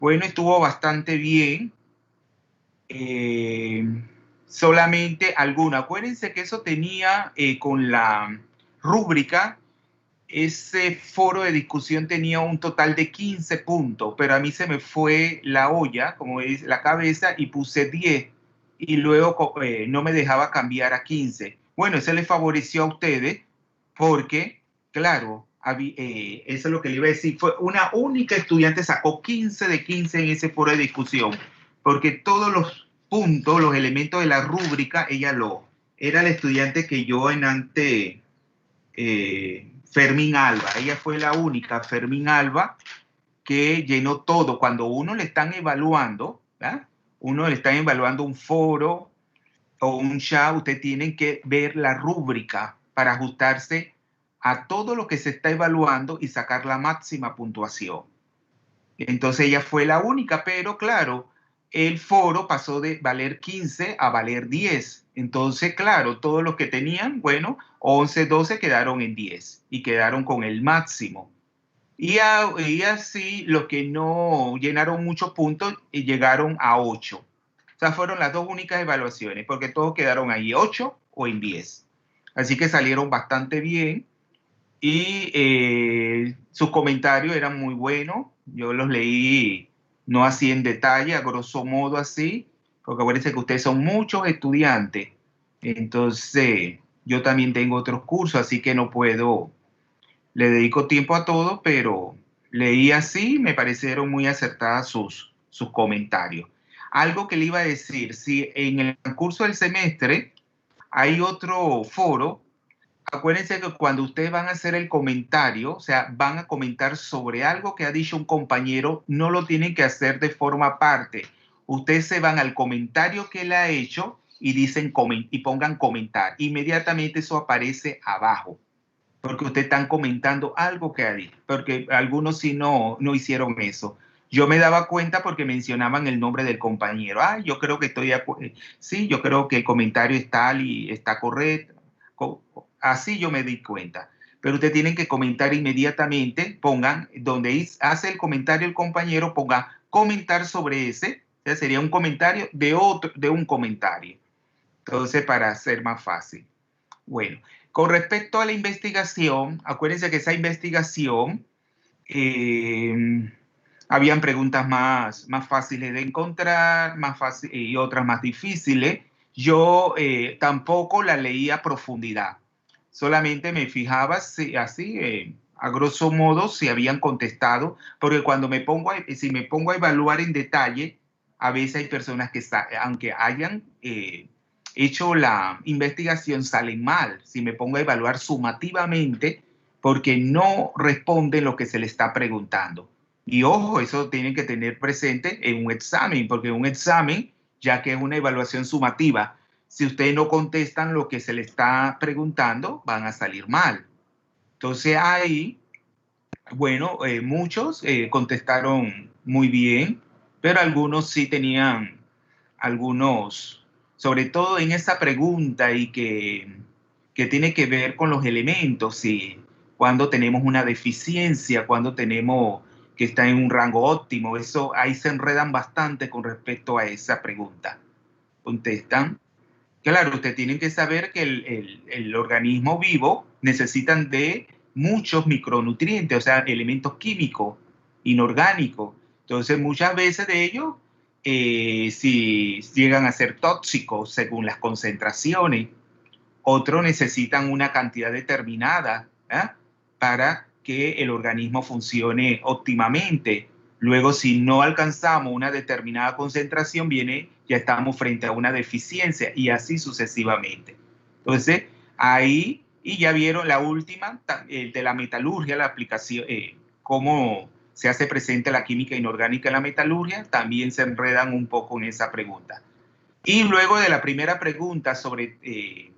Bueno, estuvo bastante bien. eh, Solamente alguna. Acuérdense que eso tenía con la rúbrica, ese foro de discusión tenía un total de 15 puntos, pero a mí se me fue la olla, como es la cabeza, y puse 10 y luego no me dejaba cambiar a 15. Bueno, eso le favoreció a ustedes porque, claro, eso es lo que le iba a decir, fue una única estudiante sacó 15 de 15 en ese foro de discusión, porque todos los puntos, los elementos de la rúbrica, era el estudiante que yo en antes Fermín Alba. Ella fue la única, Fermín Alba, que llenó todo. Cuando uno le están evaluando, ¿verdad? Uno le están evaluando un foro o un chat, usted tiene que ver la rúbrica para ajustarse a todo lo que se está evaluando y sacar la máxima puntuación. Entonces ella fue la única, pero claro, el foro pasó de valer 15 a valer 10. Entonces, claro, todos los que tenían, bueno, 11, 12 quedaron en 10 y quedaron con el máximo. Y así los que no llenaron muchos puntos llegaron a 8. O sea, fueron las dos únicas evaluaciones, porque todos quedaron ahí 8 o en 10. Así que salieron bastante bien y sus comentarios eran muy buenos. Yo los leí no así en detalle, a grosso modo así, porque acuérdense que ustedes son muchos estudiantes. Entonces, yo también tengo otros cursos, así que no puedo, le dedico tiempo a todo, pero leí así, me parecieron muy acertadas sus comentarios. Algo que le iba a decir, si en el curso del semestre hay otro foro. Acuérdense que cuando ustedes van a hacer el comentario, o sea, van a comentar sobre algo que ha dicho un compañero, no lo tienen que hacer de forma aparte. Ustedes se van al comentario que él ha hecho y dicen y pongan comentar. Inmediatamente eso aparece abajo, porque ustedes están comentando algo que ha dicho, porque algunos sí no hicieron eso. Yo me daba cuenta porque mencionaban el nombre del compañero. Ah, yo creo que sí, yo creo que el comentario es tal y está correcto. Así yo me di cuenta. Pero ustedes tienen que comentar inmediatamente, pongan donde hace el comentario el compañero, ponga comentar sobre ese, o sea, sería un comentario de un comentario. Entonces, para ser más fácil. Bueno, con respecto a la investigación, acuérdense que esa investigación eh, habían preguntas más fáciles de encontrar, y otras más difíciles. Yo tampoco la leía a profundidad, solamente me fijaba así, a grosso modo, si habían contestado, porque cuando si me pongo a evaluar en detalle, a veces hay personas que, aunque hayan hecho la investigación, salen mal. Si me pongo a evaluar sumativamente, porque no responden lo que se le está preguntando. Y ojo, eso tienen que tener presente en un examen, porque un examen, ya que es una evaluación sumativa, si ustedes no contestan lo que se le está preguntando, van a salir mal. Entonces ahí, bueno, muchos contestaron muy bien, pero algunos sí tenían algunos, sobre todo en esa pregunta y que tiene que ver con los elementos, y cuando tenemos una deficiencia, cuando tenemos que está en un rango óptimo, eso ahí se enredan bastante con respecto a esa pregunta. Contestan. Claro, usted tiene que saber que el organismo vivo necesitan de muchos micronutrientes, o sea, elementos químicos, inorgánicos. Entonces, muchas veces de ellos, si llegan a ser tóxicos según las concentraciones, otros necesitan una cantidad determinada, ¿eh? Para que el organismo funcione óptimamente. Luego, si no alcanzamos una determinada concentración, ya estamos frente a una deficiencia y así sucesivamente. Entonces, ahí, y ya vieron la última, de la metalurgia, la aplicación, cómo se hace presente la química inorgánica en la metalurgia, también se enredan un poco en esa pregunta. Y luego de la primera pregunta sobre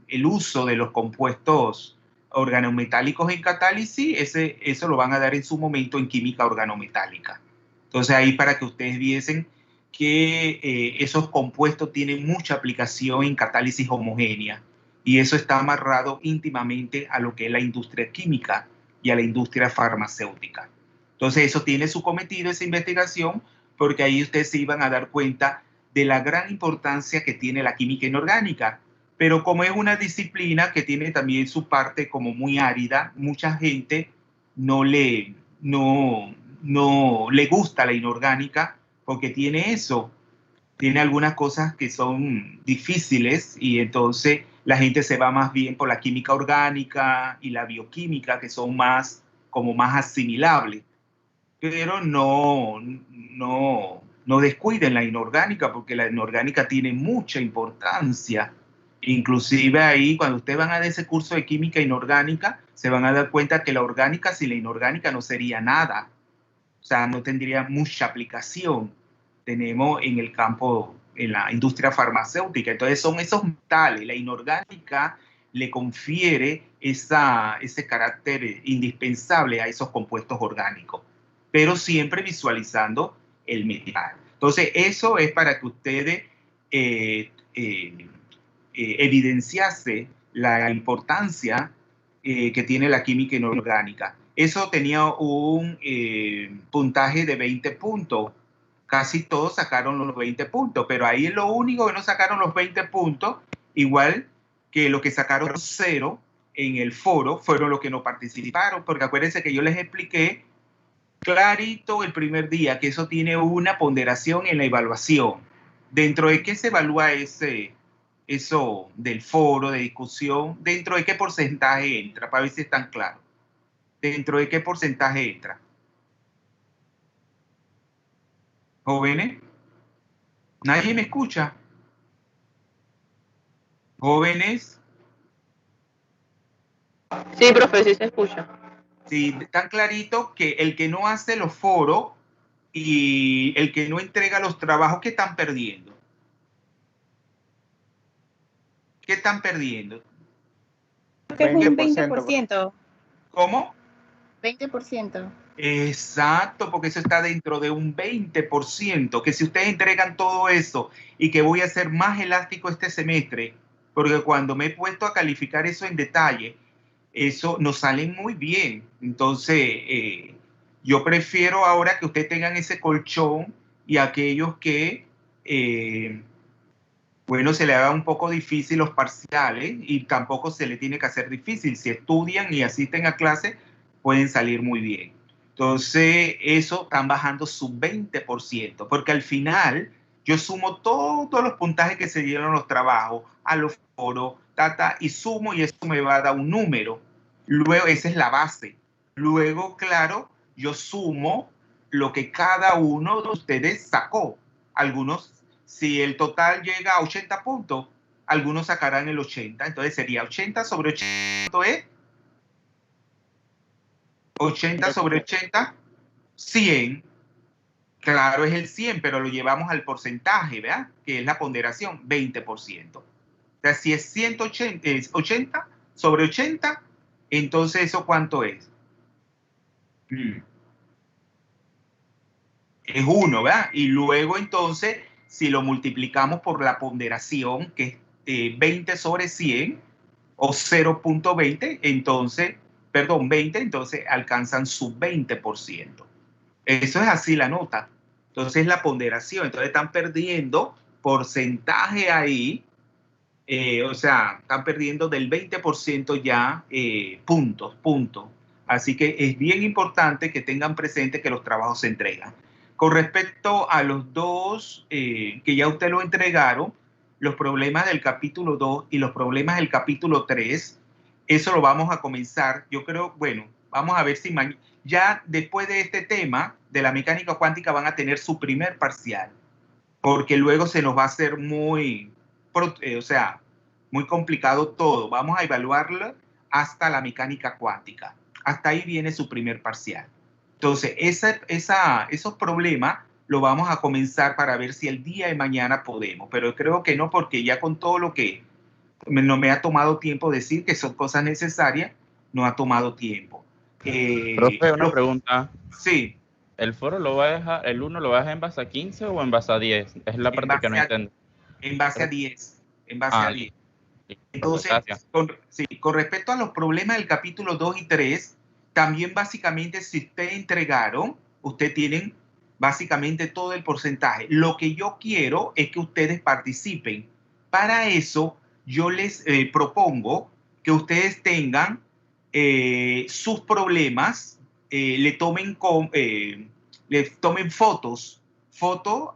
el uso de los compuestos organometálicos en catálisis, eso lo van a dar en su momento en química organometálica. Entonces ahí para que ustedes viesen que esos compuestos tienen mucha aplicación en catálisis homogénea y eso está amarrado íntimamente a lo que es la industria química y a la industria farmacéutica. Entonces eso tiene su cometido, esa investigación, porque ahí ustedes se iban a dar cuenta de la gran importancia que tiene la química inorgánica. Pero como es una disciplina que tiene también su parte como muy árida, mucha gente no le, no le gusta la inorgánica porque tiene eso, tiene algunas cosas que son difíciles y entonces la gente se va más bien por la química orgánica y la bioquímica, que son más como más asimilables. Pero no descuiden la inorgánica, porque la inorgánica tiene mucha importancia. Inclusive ahí, cuando ustedes van a dar ese curso de química inorgánica, se van a dar cuenta que la orgánica sin la inorgánica no sería nada. O sea, no tendría mucha aplicación. Tenemos en el campo, en la industria farmacéutica. Entonces son esos metales. La inorgánica le confiere ese carácter indispensable a esos compuestos orgánicos, pero siempre visualizando el metal. Entonces, eso es para que ustedes evidenciase la importancia que tiene la química inorgánica. Eso tenía un puntaje de 20 puntos. Casi todos sacaron los 20 puntos, pero ahí es lo único que no sacaron los 20 puntos, igual que los que sacaron 0 en el foro, fueron los que no participaron, porque acuérdense que yo les expliqué clarito el primer día que eso tiene una ponderación en la evaluación. ¿Dentro de qué se evalúa eso del foro de discusión? ¿Dentro de qué porcentaje entra? Para ver si están claros. ¿Dentro de qué porcentaje entra? ¿Jóvenes? ¿Nadie me escucha? ¿Jóvenes? Sí, profe, sí se escucha. Sí, tan clarito que el que no hace los foros y el que no entrega los trabajos, ¿qué están perdiendo? ¿Qué están perdiendo? Que es un 20%. ¿Cómo? 20%. Exacto, porque eso está dentro de un 20%, que si ustedes entregan todo eso y que voy a ser más elástico este semestre, porque cuando me he puesto a calificar eso en detalle, eso nos sale muy bien. Entonces, yo prefiero ahora que ustedes tengan ese colchón y aquellos que, bueno, se le haga un poco difícil los parciales y tampoco se le tiene que hacer difícil. Si estudian y asisten a clase, pueden salir muy bien. Entonces, eso están bajando su 20%, porque al final yo sumo todos los puntajes que se dieron los trabajos, a los foros, y sumo y eso me va a dar un número. Luego, esa es la base. Luego, claro, yo sumo lo que cada uno de ustedes sacó. Algunos, si el total llega a 80 puntos, algunos sacarán el 80, entonces sería 80 sobre 80, ¿cuánto es? 80 sobre 80, 100. Claro, es el 100, pero lo llevamos al porcentaje, ¿verdad? Que es la ponderación, 20%. O sea, si es 180, es 80 sobre 80, entonces ¿eso cuánto es? Es 1, ¿verdad? Y luego entonces, si lo multiplicamos por la ponderación, que es 20 sobre 100, o 0.20, entonces, perdón, 20, entonces alcanzan su 20%. Eso es así la nota. Entonces la ponderación, entonces están perdiendo porcentaje ahí, o sea, están perdiendo del 20% ya puntos. Así que es bien importante que tengan presente que los trabajos se entregan. Con respecto a los dos que ya usted lo entregaron, los problemas del capítulo 2 y los problemas del capítulo 3, eso lo vamos a comenzar. Yo creo, bueno, vamos a ver si ya después de este tema de la mecánica cuántica van a tener su primer parcial, porque luego se nos va a hacer muy, o sea, muy complicado todo. Vamos a evaluarlo hasta la mecánica cuántica. Hasta ahí viene su primer parcial. Entonces, esos problemas lo vamos a comenzar para ver si el día de mañana podemos, pero creo que no, porque ya con todo lo que no me ha tomado tiempo decir que son cosas necesarias, no ha tomado tiempo. Profe, una pregunta. Sí. ¿El foro lo va a dejar, el 1 lo va a dejar en base a 15 o en base a 10? Es la parte que no entiendo. En base a 10. En base a 10. Entonces, con respecto a los problemas del capítulo 2 y 3, también básicamente si ustedes entregaron, ustedes tienen básicamente todo el porcentaje. Lo que yo quiero es que ustedes participen. Para eso, yo les propongo que ustedes tengan sus problemas, le tomen fotos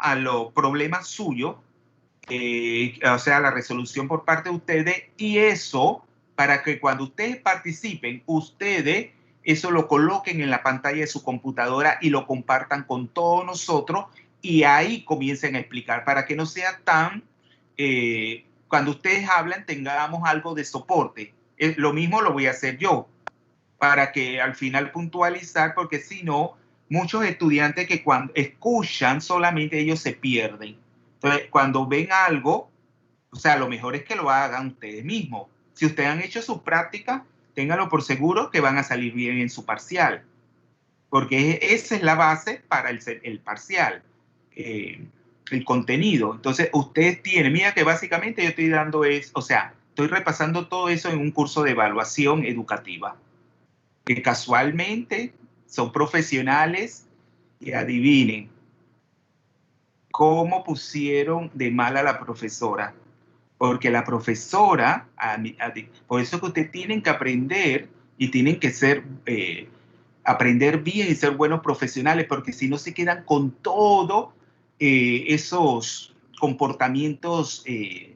a los problemas suyos, o sea, la resolución por parte de ustedes, y eso, para que cuando ustedes participen, ustedes eso lo coloquen en la pantalla de su computadora y lo compartan con todos nosotros, y ahí comiencen a explicar, para que no sea tan, cuando ustedes hablan, tengamos algo de soporte. Lo mismo lo voy a hacer yo, para que al final puntualizar, porque si no, muchos estudiantes que cuando escuchan solamente ellos se pierden. Entonces, cuando ven algo, o sea, lo mejor es que lo hagan ustedes mismos. Si ustedes han hecho su práctica, ténganlo por seguro que van a salir bien en su parcial, porque esa es la base para el parcial, el contenido. Entonces, ustedes tienen, mira que básicamente yo estoy dando o sea, estoy repasando todo eso en un curso de evaluación educativa, que casualmente son profesionales y adivinen cómo pusieron de mal a la profesora. Porque la profesora, por eso que ustedes tienen que aprender y tienen que aprender bien y ser buenos profesionales, porque si no se quedan con todo esos comportamientos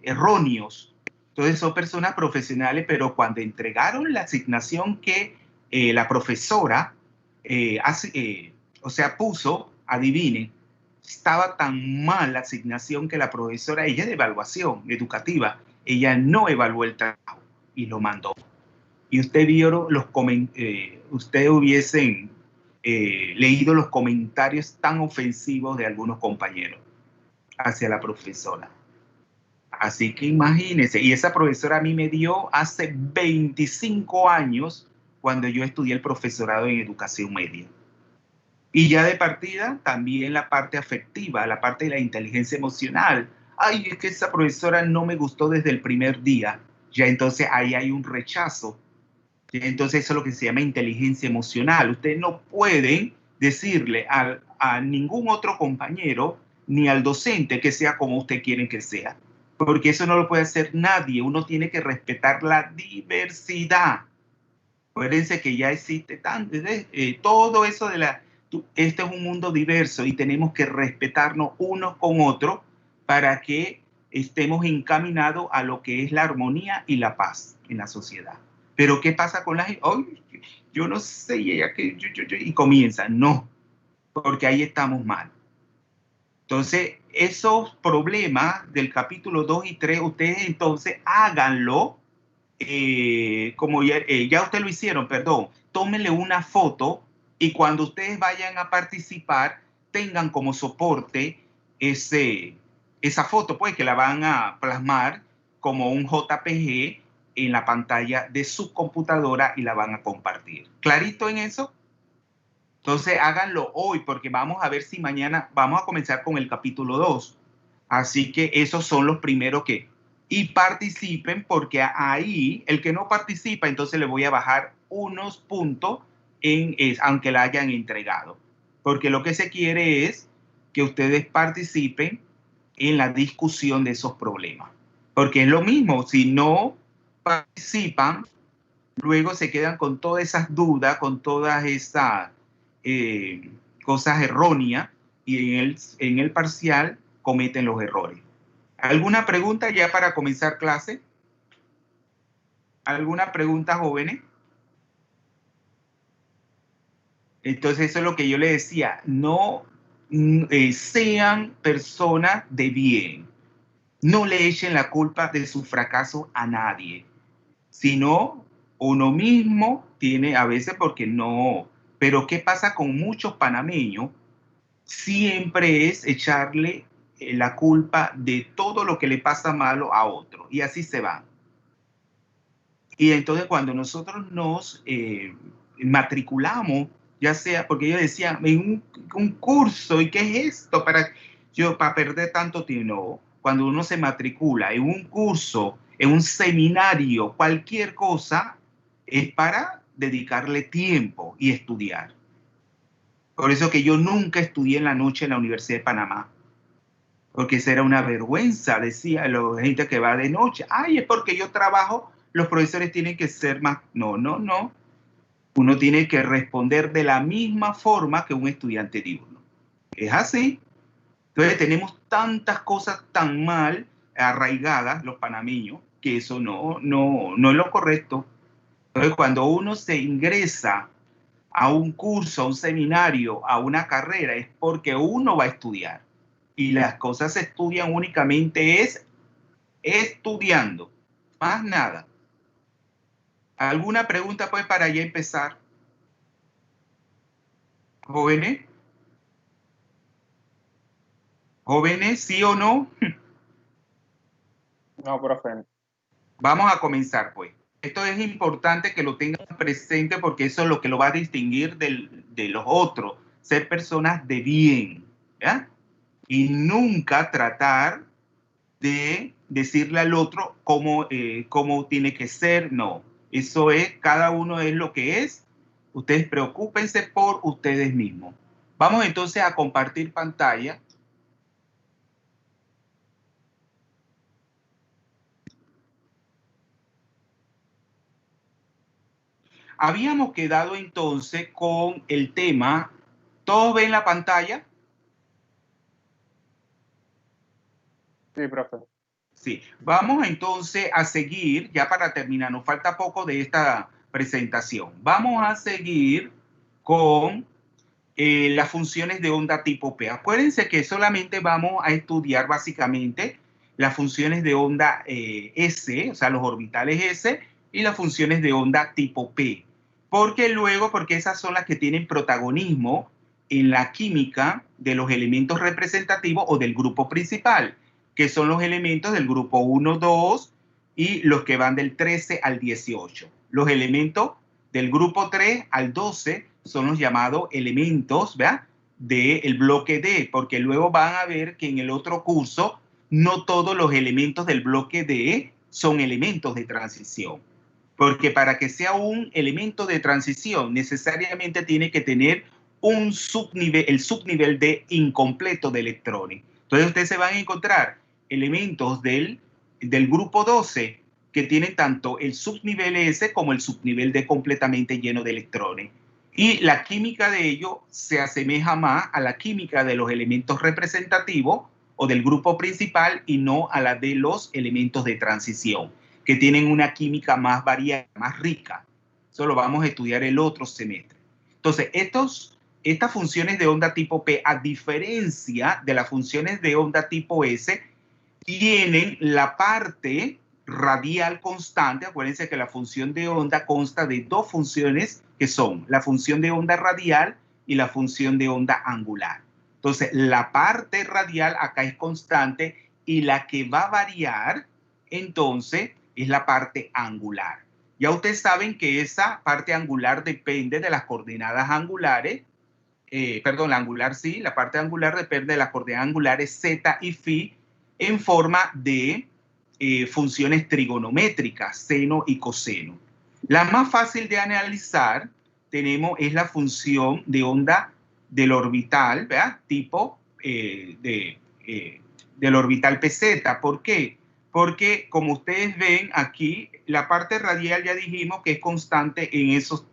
erróneos. Entonces son personas profesionales, pero cuando entregaron la asignación que la profesora puso, adivinen, estaba tan mal la asignación que la profesora, ella de evaluación educativa, ella no evaluó el trabajo y lo mandó. Y usted vio ustedes hubiesen leído los comentarios tan ofensivos de algunos compañeros hacia la profesora. Así que imagínense, y esa profesora a mí me dio hace 25 años cuando yo estudié el profesorado en educación media. Y ya de partida, también la parte afectiva, la parte de la inteligencia emocional. Ay, es que esa profesora no me gustó desde el primer día. Ya entonces ahí hay un rechazo. Entonces eso es lo que se llama inteligencia emocional. Ustedes no pueden decirle a ningún otro compañero ni al docente que sea como ustedes quieren que sea. Porque eso no lo puede hacer nadie. Uno tiene que respetar la diversidad. Acuérdense que ya existe todo eso de este es un mundo diverso y tenemos que respetarnos unos con otros para que estemos encaminados a lo que es la armonía y la paz en la sociedad. Pero ¿qué pasa con la gente? Oh, yo no sé, y comienza. No, porque ahí estamos mal. Entonces, esos problemas del capítulo 2 y 3, ustedes entonces háganlo, como ya ustedes lo hicieron, perdón, tómenle una foto y cuando ustedes vayan a participar, tengan como soporte esa foto, pues que la van a plasmar como un JPG en la pantalla de su computadora y la van a compartir. ¿Clarito en eso? Entonces háganlo hoy porque vamos a ver si mañana vamos a comenzar con el capítulo 2. Así que esos son los primeros y participen porque ahí el que no participa entonces le voy a bajar unos puntos aunque la hayan entregado. Porque lo que se quiere es que ustedes participen en la discusión de esos problemas. Porque es lo mismo, si no participan, luego se quedan con todas esas dudas, con todas esas cosas erróneas y en el parcial cometen los errores. ¿Alguna pregunta ya para comenzar clase? ¿Alguna pregunta, jóvenes? Entonces eso es lo que yo le decía, no sean personas de bien, no le echen la culpa de su fracaso a nadie, sino uno mismo tiene a veces porque no, pero ¿qué pasa con muchos panameños? Siempre es echarle la culpa de todo lo que le pasa malo a otro y así se van. Y entonces cuando nosotros nos matriculamos, ya sea porque ellos decían en un curso, ¿y qué es esto? Para perder tanto tiempo. No. Cuando uno se matricula en un curso, en un seminario, cualquier cosa, es para dedicarle tiempo y estudiar. Por eso que yo nunca estudié en la noche en la Universidad de Panamá. Porque esa era una vergüenza, decía la gente que va de noche. Ay, es porque yo trabajo, los profesores tienen que ser más... No, no, no. Uno tiene que responder de la misma forma que un estudiante diurno. Es así. Entonces tenemos tantas cosas tan mal arraigadas, los panameños, que eso no es lo correcto. Entonces cuando uno se ingresa a un curso, a un seminario, a una carrera, es porque uno va a estudiar. Y las cosas se estudian únicamente es estudiando, más nada. ¿Alguna pregunta pues para ya empezar? ¿Jóvenes? ¿Jóvenes, sí o no? No, profe. Vamos a comenzar pues. Esto es importante que lo tengan presente porque eso es lo que lo va a distinguir de los otros. Ser personas de bien, ¿ya? Y nunca tratar de decirle al otro cómo tiene que ser. No, eso es, cada uno es lo que es. Ustedes preocúpense por ustedes mismos. Vamos entonces a compartir pantalla. Habíamos quedado entonces con el tema. ¿Todos ven la pantalla? Sí, profe. Sí, vamos entonces a seguir, ya para terminar, nos falta poco de esta presentación. Vamos a seguir con las funciones de onda tipo P. Acuérdense que solamente vamos a estudiar básicamente las funciones de onda S, o sea, los orbitales S, y las funciones de onda tipo P. Porque esas son las que tienen protagonismo en la química de los elementos representativos o del grupo principal, que son los elementos del grupo 1, 2 y los que van del 13 al 18. Los elementos del grupo 3 al 12 son los llamados elementos, ¿verdad?, del bloque D, porque luego van a ver que en el otro curso no todos los elementos del bloque D son elementos de transición. Porque para que sea un elemento de transición necesariamente tiene que tener un subnivel, el subnivel de incompleto de electrones. Entonces ustedes se van a encontrar elementos del grupo 12 que tienen tanto el subnivel S como el subnivel D completamente lleno de electrones. Y la química de ellos se asemeja más a la química de los elementos representativos o del grupo principal y no a la de los elementos de transición, que tienen una química más variada, más rica. Eso lo vamos a estudiar el otro semestre. Entonces, estas funciones de onda tipo P, a diferencia de las funciones de onda tipo S, tienen la parte radial constante. Acuérdense que la función de onda consta de dos funciones que son la función de onda radial y la función de onda angular. Entonces, la parte radial acá es constante y la que va a variar, entonces, es la parte angular. Ya ustedes saben que esa parte angular depende de las coordenadas angulares. La angular sí, la parte angular depende de las coordenadas angulares z y phi en forma de funciones trigonométricas, seno y coseno. La más fácil de analizar es la función de onda del orbital, ¿verdad?, tipo del orbital PZ. ¿Por qué? Porque como ustedes ven aquí, la parte radial ya dijimos que es constante en esos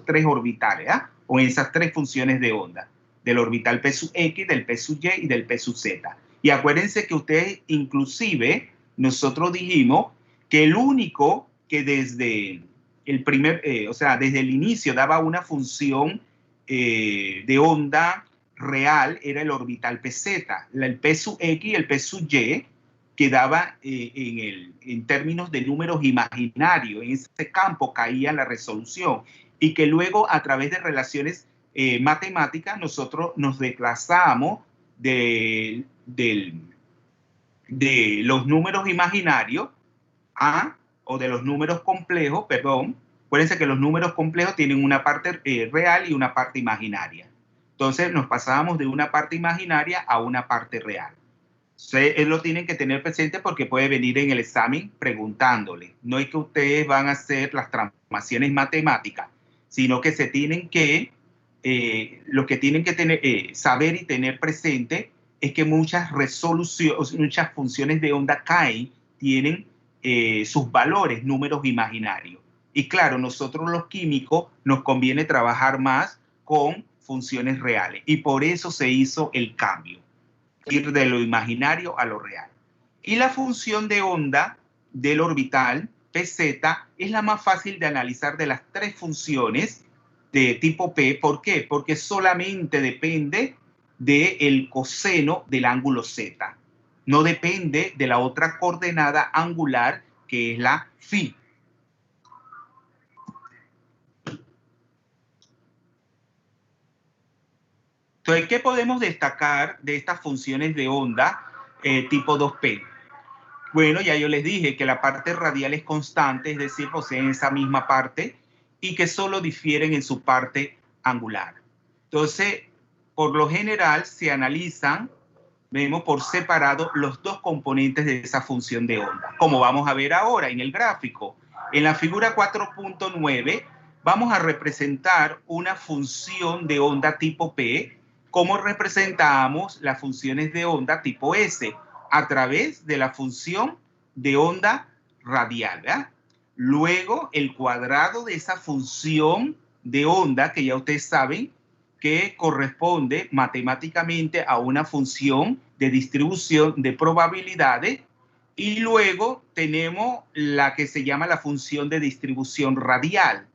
tres orbitales, ¿verdad?, o en esas tres funciones de onda, del orbital P sub X, del P sub Y y del P sub Z. Y acuérdense que ustedes, inclusive, nosotros dijimos que el único que desde desde el inicio daba una función de onda real era el orbital PZ. El P sub X y el P sub Y quedaba en términos de números imaginarios. En ese campo caía la resolución. Y que luego, a través de relaciones matemáticas, nosotros nos desplazamos de los números imaginarios o de los números complejos, perdón. Acuérdense que los números complejos tienen una parte real y una parte imaginaria. Entonces nos pasábamos de una parte imaginaria a una parte real. Ustedes lo tienen que tener presente porque puede venir en el examen preguntándole. No es que ustedes van a hacer las transformaciones matemáticas, sino que se tienen que lo que tienen que tener, saber y tener presente es que muchas resoluciones, muchas funciones de onda caen, tienen sus valores, números imaginarios. Y claro, nosotros los químicos nos conviene trabajar más con funciones reales. Y por eso se hizo el cambio, ir de lo imaginario a lo real. Y la función de onda del orbital PZ es la más fácil de analizar de las tres funciones de tipo P. ¿Por qué? Porque solamente depende del coseno del ángulo Z. No depende de la otra coordenada angular que es la phi. Entonces, ¿qué podemos destacar de estas funciones de onda tipo 2P? Bueno, ya yo les dije que la parte radial es constante, es decir, poseen esa misma parte y que solo difieren en su parte angular. Entonces, por lo general se analizan, vemos por separado los dos componentes de esa función de onda, como vamos a ver ahora en el gráfico. En la figura 4.9 vamos a representar una función de onda tipo P, como representamos las funciones de onda tipo S, a través de la función de onda radial, ¿verdad? Luego, el cuadrado de esa función de onda, que ya ustedes saben que corresponde matemáticamente a una función de distribución de probabilidades, y luego tenemos la que se llama la función de distribución radial.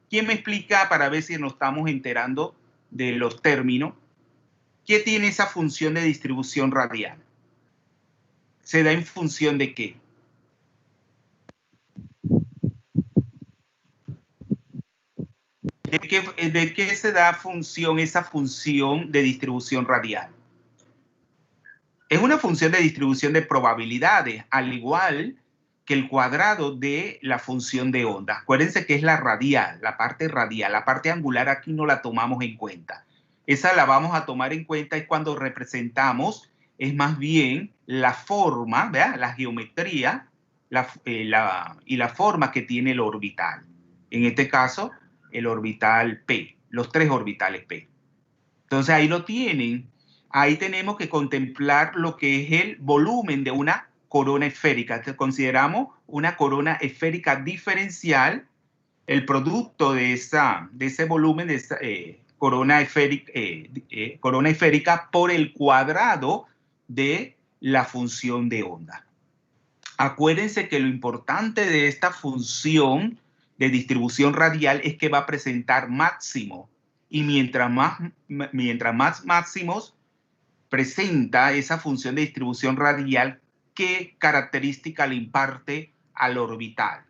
¿Quién me explica para ver si nos estamos enterando de los términos? ¿Qué tiene esa función de distribución radial? ¿Se da en función de qué? ¿De qué se da función esa función de distribución radial? Es una función de distribución de probabilidades, al igual que el cuadrado de la función de onda. Acuérdense que es la radial, la parte radial. La parte angular aquí no la tomamos en cuenta. Esa la vamos a tomar en cuenta es cuando representamos, es más bien la forma, ¿verdad? La geometría y la forma que tiene el orbital. En este caso, el orbital P, los tres orbitales P. Entonces ahí lo tienen. Ahí tenemos que contemplar lo que es el volumen de una corona esférica. Entonces, consideramos una corona esférica diferencial, el producto de ese volumen de esa corona esférica por el cuadrado de la función de onda. Acuérdense que lo importante de esta función de distribución radial es que va a presentar máximo. Y mientras más máximos presenta esa función de distribución radial, ¿qué característica le imparte al orbital?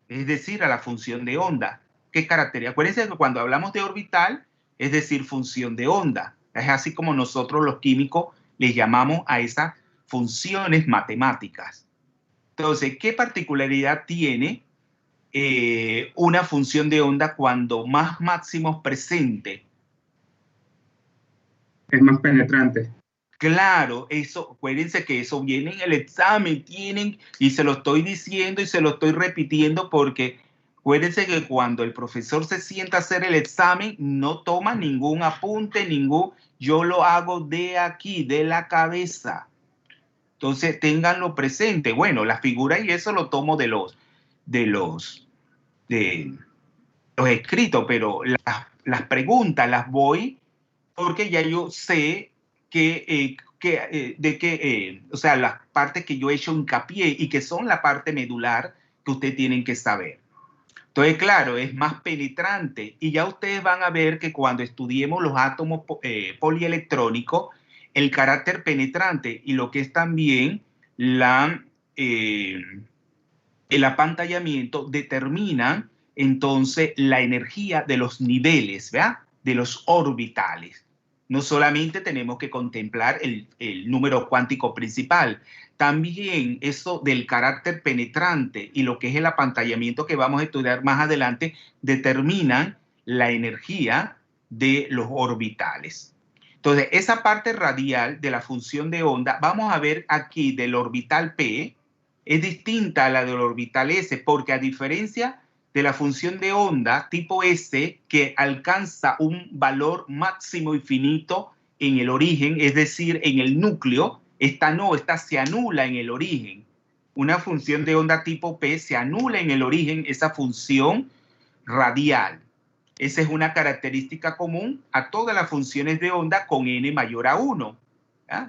Es decir, a la función de onda. ¿Qué característica? Acuérdense que cuando hablamos de orbital, es decir, función de onda. Es así como nosotros los químicos les llamamos a esas funciones matemáticas. Entonces, ¿qué particularidad tiene una función de onda cuando más máximos presente? Es más penetrante. Claro, eso, acuérdense que eso viene en el examen, y se lo estoy diciendo y se lo estoy repitiendo porque acuérdense que cuando el profesor se sienta a hacer el examen, no toma ningún apunte, yo lo hago de aquí, de la cabeza. Entonces, ténganlo presente. Bueno, la figura y eso lo tomo de los escritos, pero las preguntas las voy porque ya yo sé o sea, las partes que yo he hecho hincapié y que son la parte medular que ustedes tienen que saber. Entonces, claro, es más penetrante y ya ustedes van a ver que cuando estudiemos los átomos polielectrónicos, el carácter penetrante y lo que es también el apantallamiento determinan entonces la energía de los niveles, ¿verdad? De los orbitales. No solamente tenemos que contemplar el número cuántico principal, también eso del carácter penetrante y lo que es el apantallamiento que vamos a estudiar más adelante determinan la energía de los orbitales. Entonces, esa parte radial de la función de onda, vamos a ver aquí del orbital P, es distinta a la del orbital S, porque a diferencia de la función de onda tipo S que alcanza un valor máximo infinito en el origen, es decir, en el núcleo. Esta se anula en el origen. Una función de onda tipo P se anula en el origen, esa función radial. Esa es una característica común a todas las funciones de onda con n mayor a 1.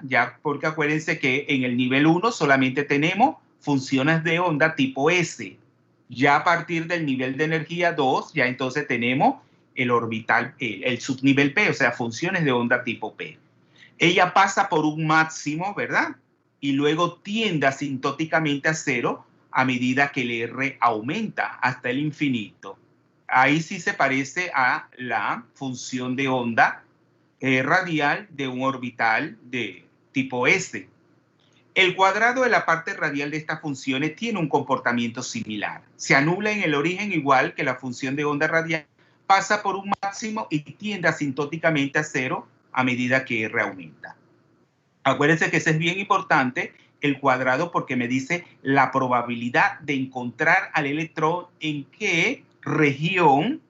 Ya, porque acuérdense que en el nivel 1 solamente tenemos funciones de onda tipo S. Ya a partir del nivel de energía 2, ya entonces tenemos el orbital, el subnivel P, o sea, funciones de onda tipo P. Ella pasa por un máximo, ¿verdad? Y luego tiende asintóticamente a cero a medida que el R aumenta hasta el infinito. Ahí sí se parece a la función de onda radial de un orbital de tipo S. El cuadrado de la parte radial de estas funciones tiene un comportamiento similar. Se anula en el origen igual que la función de onda radial, pasa por un máximo y tiende asintóticamente a cero a medida que R aumenta. Acuérdense que ese es bien importante, el cuadrado, porque me dice la probabilidad de encontrar al electrón en qué región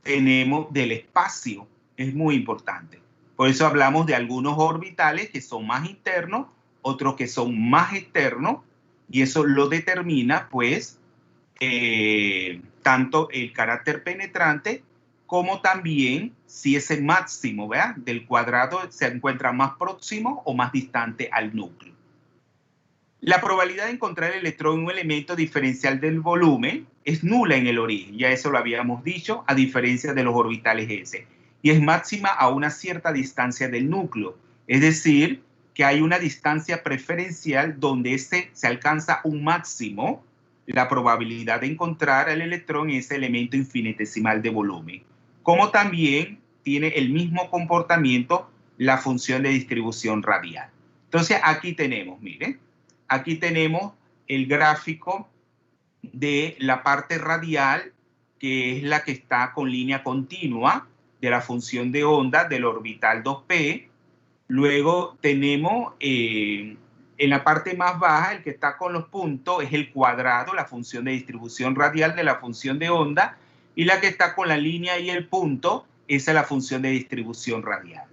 tenemos del espacio. Es muy importante. Por eso hablamos de algunos orbitales que son más internos, otros que son más externos, y eso lo determina, pues, tanto el carácter penetrante como también si ese máximo, ¿verdad?, del cuadrado se encuentra más próximo o más distante al núcleo. La probabilidad de encontrar el electrón en un elemento diferencial del volumen es nula en el origen, ya eso lo habíamos dicho, a diferencia de los orbitales S, y es máxima a una cierta distancia del núcleo, es decir, que hay una distancia preferencial donde se alcanza un máximo, la probabilidad de encontrar el electrón en ese elemento infinitesimal de volumen, como también tiene el mismo comportamiento la función de distribución radial. Entonces aquí tenemos, miren, aquí tenemos el gráfico de la parte radial, que es la que está con línea continua de la función de onda del orbital 2p. Luego tenemos en la parte más baja, el que está con los puntos, es el cuadrado, la función de distribución radial de la función de onda, y la que está con la línea y el punto, esa es la función de distribución radial.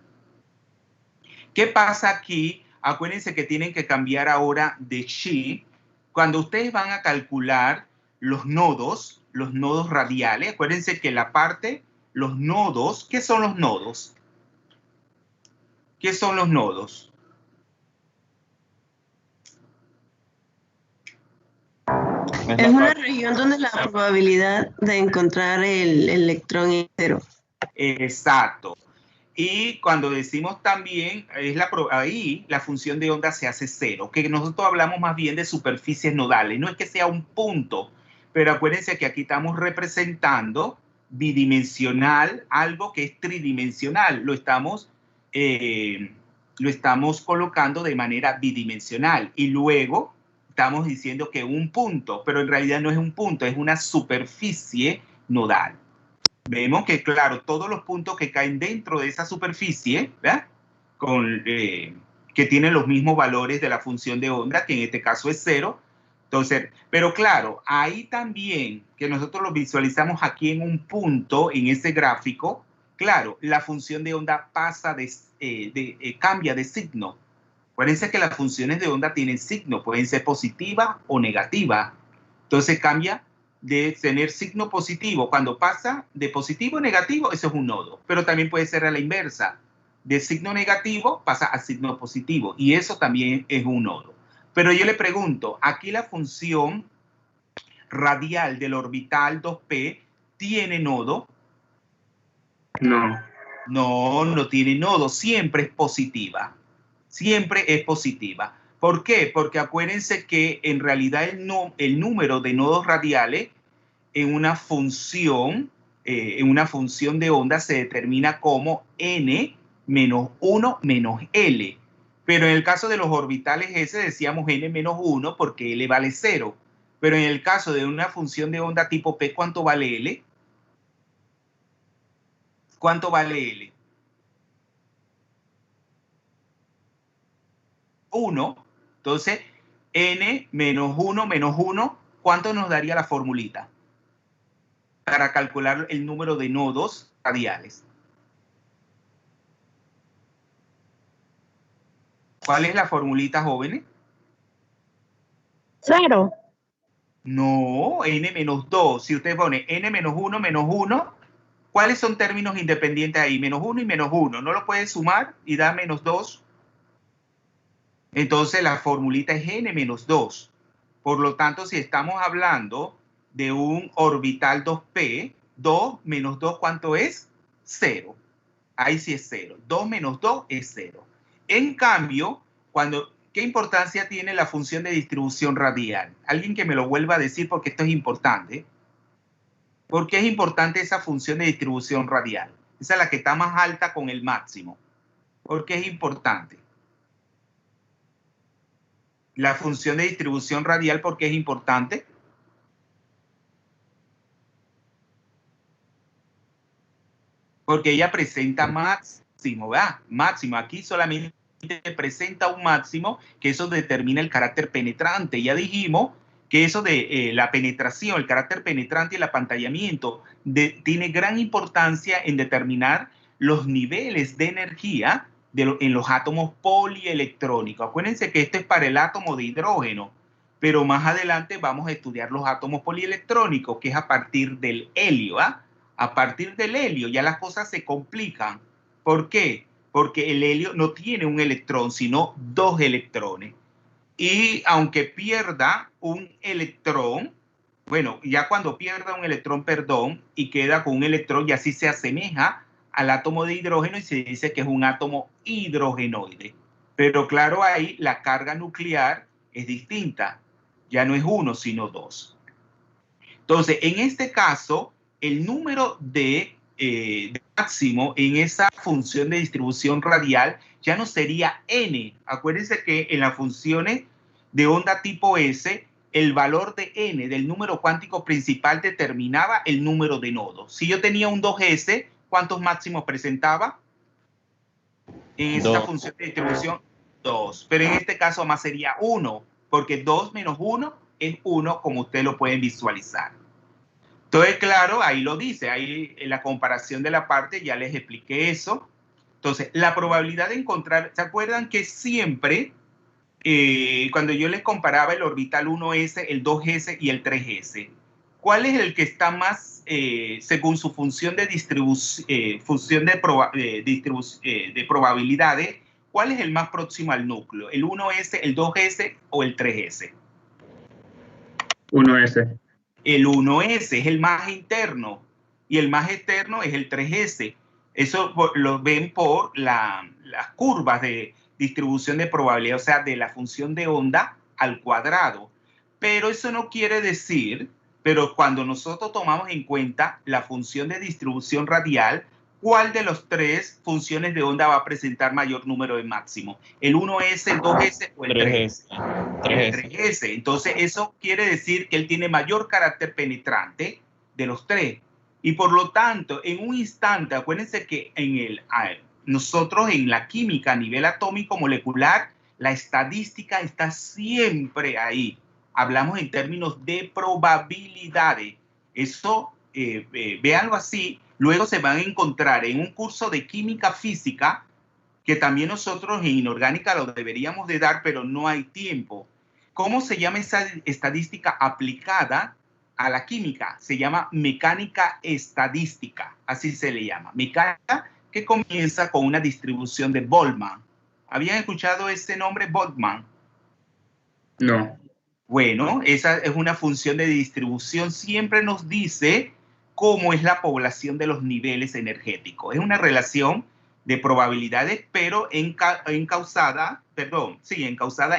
¿Qué pasa aquí? Acuérdense que tienen que cambiar ahora de chi. Cuando ustedes van a calcular los nodos radiales, acuérdense que la parte, los nodos, ¿qué son los nodos? ¿Qué son los nodos? Es una región donde la probabilidad de encontrar el electrón es cero. Exacto. Y cuando decimos también, ahí la función de onda se hace cero, que nosotros hablamos más bien de superficies nodales. No es que sea un punto, pero acuérdense que aquí estamos representando bidimensional algo que es tridimensional. Lo estamos colocando de manera bidimensional. Y luego estamos diciendo que un punto, pero en realidad no es un punto, es una superficie nodal. Vemos que, claro, todos los puntos que caen dentro de esa superficie, ¿verdad?, que tienen los mismos valores de la función de onda, que en este caso es cero. Entonces, pero claro, ahí también que nosotros lo visualizamos aquí en un punto, en ese gráfico, claro, la función de onda cambia de signo. Acuérdense que las funciones de onda tienen signo, pueden ser positivas o negativas. Entonces cambia de tener signo positivo. Cuando pasa de positivo a negativo, eso es un nodo. Pero también puede ser a la inversa. De signo negativo pasa a signo positivo. Y eso también es un nodo. Pero yo le pregunto, aquí la función radial del orbital 2p ¿tiene nodo? No. No, no tiene nodo. Siempre es positiva. Siempre es positiva. ¿Por qué? Porque acuérdense que en realidad el número de nodos radiales en una función de onda se determina como n menos 1 menos L. Pero en el caso de los orbitales S decíamos n menos 1 porque L vale 0. Pero en el caso de una función de onda tipo P, ¿cuánto vale L? ¿Cuánto vale L? 1. Entonces, n menos 1 menos 1, ¿cuánto nos daría la formulita? para calcular el número de nodos radiales? ¿Cuál es la formulita, jóvenes? 0. No, n-2. Si usted pone n-1 menos 1, ¿cuáles son términos independientes ahí? Menos 1 y menos 1. ¿No lo puedes sumar y da menos 2? Entonces la formulita es n-2. Por lo tanto, si estamos hablando de un orbital 2p, 2 menos 2, ¿cuánto es? 0. Ahí sí es 0. 2 menos 2 es 0. En cambio, ¿qué importancia tiene la función de distribución radial? Alguien que me lo vuelva a decir porque esto es importante. ¿Por qué es importante esa función de distribución radial? Esa es la que está más alta con el máximo. ¿Por qué es importante? La función de distribución radial, ¿por qué es importante? Porque ella presenta máximo, ¿verdad? Máximo. Aquí solamente presenta un máximo, que eso determina el carácter penetrante. Ya dijimos que eso de la penetración, el carácter penetrante y el apantallamiento tiene gran importancia en determinar los niveles de energía en los átomos polielectrónicos. Acuérdense que esto es para el átomo de hidrógeno, pero más adelante vamos a estudiar los átomos polielectrónicos, que es a partir del helio, ¿ah? A partir del helio ya las cosas se complican. ¿Por qué? Porque el helio no tiene un electrón, sino 2 electrones. Y aunque pierda un electrón, bueno, ya cuando pierda un electrón, perdón, y queda con un electrón, ya sí se asemeja al átomo de hidrógeno y se dice que es un átomo hidrogenoide. Pero claro, ahí la carga nuclear es distinta. Ya no es 1, sino 2. Entonces, en este caso, el número de máximo en esa función de distribución radial ya no sería n. Acuérdense que en las funciones de onda tipo S, el valor de n del número cuántico principal determinaba el número de nodos. Si yo tenía un 2s, ¿cuántos máximos presentaba? En esta función de distribución, 2. Pero en este caso más sería 1, porque 2 menos 1 es 1, como ustedes lo pueden visualizar. Entonces, claro, ahí lo dice, ahí en la comparación de la parte ya les expliqué eso. Entonces, la probabilidad de encontrar, ¿se acuerdan que siempre, cuando yo les comparaba el orbital 1s, el 2s y el 3s, ¿cuál es el que está más, según su función de de probabilidades, cuál es el más próximo al núcleo? ¿El 1s, el 2s o el 3s? 1S. El 1s es el más interno y el más externo es el 3s. Eso lo ven por las curvas de distribución de probabilidad, o sea, de la función de onda al cuadrado. Pero eso no quiere decir, pero cuando nosotros tomamos en cuenta la función de distribución radial, ¿cuál de los 3 funciones de onda va a presentar mayor número de máximo? ¿El 1s, el 2s o el 3s? 3s. Entonces, eso quiere decir que él tiene mayor carácter penetrante de los 3. Y por lo tanto, en un instante, acuérdense que nosotros en la química a nivel atómico molecular, la estadística está siempre ahí. Hablamos en términos de probabilidades. Eso, véanlo así. Luego se van a encontrar en un curso de química física, que también nosotros en inorgánica lo deberíamos de dar, pero no hay tiempo. ¿Cómo se llama esa estadística aplicada a la química? Se llama mecánica estadística, así se le llama. Mecánica que comienza con una distribución de Boltzmann. ¿Habían escuchado ese nombre, Boltzmann? No. Bueno, esa es una función de distribución. Siempre nos dice cómo es la población de los niveles energéticos. Es una relación de probabilidades, pero encausada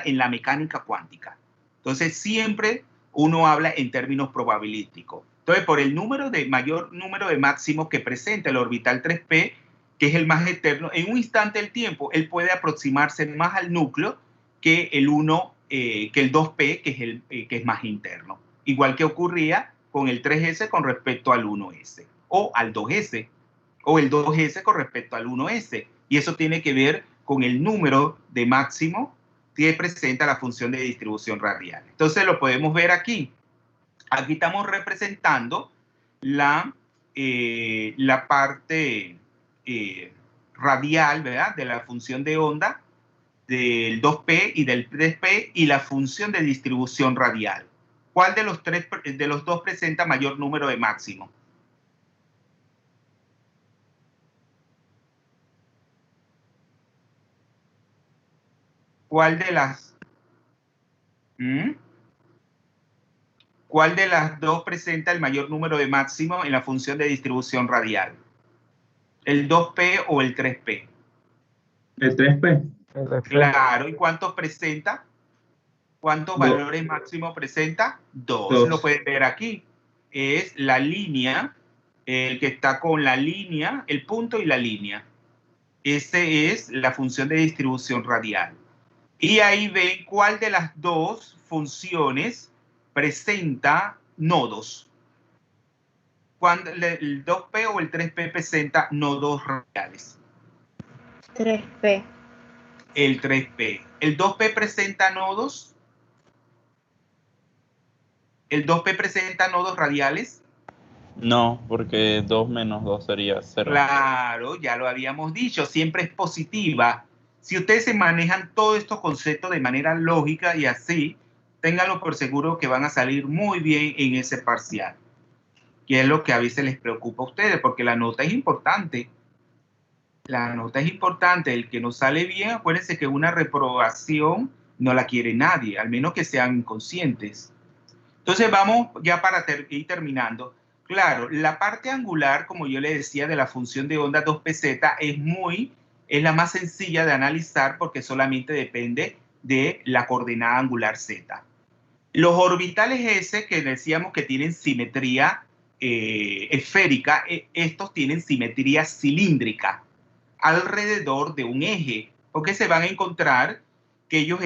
en la mecánica cuántica. Entonces, siempre uno habla en términos probabilísticos. Entonces, por el mayor número de máximos que presenta el orbital 3p, que es el más eterno, en un instante del tiempo, él puede aproximarse más al núcleo que el 2p, que es más interno. Igual que ocurría con el 3s con respecto al 1s, o al 2s, o el 2s con respecto al 1s. Y eso tiene que ver con el número de máximo que presenta la función de distribución radial. Entonces lo podemos ver aquí. Aquí estamos representando la parte radial, ¿verdad? De la función de onda del 2P y del 3P y la función de distribución radial. ¿Cuál de los dos presenta mayor número de máximo? ¿Cuál de las ¿Cuál de las dos presenta el mayor número de máximo en la función de distribución radial? ¿El 2P o el 3P? El 3P. Claro, ¿y cuántos presenta? ¿Cuántos Dos. valores máximos presenta? Dos. Dos. Lo pueden ver aquí. Es la línea, el que está con la línea, el punto y la línea. Ese es la función de distribución radial. Y ahí ven cuál de las dos funciones presenta nodos. Cuando el 2P o el 3P presenta nodos radiales. 3P. El 3P. ¿El 2P presenta nodos? ¿El 2P presenta nodos radiales? No, porque 2 menos 2 sería 0. Claro, ya lo habíamos dicho, siempre es positiva. Si ustedes se manejan todos estos conceptos de manera lógica y así, ténganlo por seguro que van a salir muy bien en ese parcial, que es lo que a veces les preocupa a ustedes, porque la nota es importante. La nota es importante. El que no sale bien, acuérdense que una reprobación no la quiere nadie, al menos que sean inconscientes. Entonces vamos ya para ir terminando. Claro, la parte angular, como yo le decía, de la función de onda 2pz es la más sencilla de analizar porque solamente depende de la coordenada angular z. Los orbitales S que decíamos que tienen simetría esférica, estos tienen simetría cilíndrica alrededor de un eje, porque se van a encontrar que ellos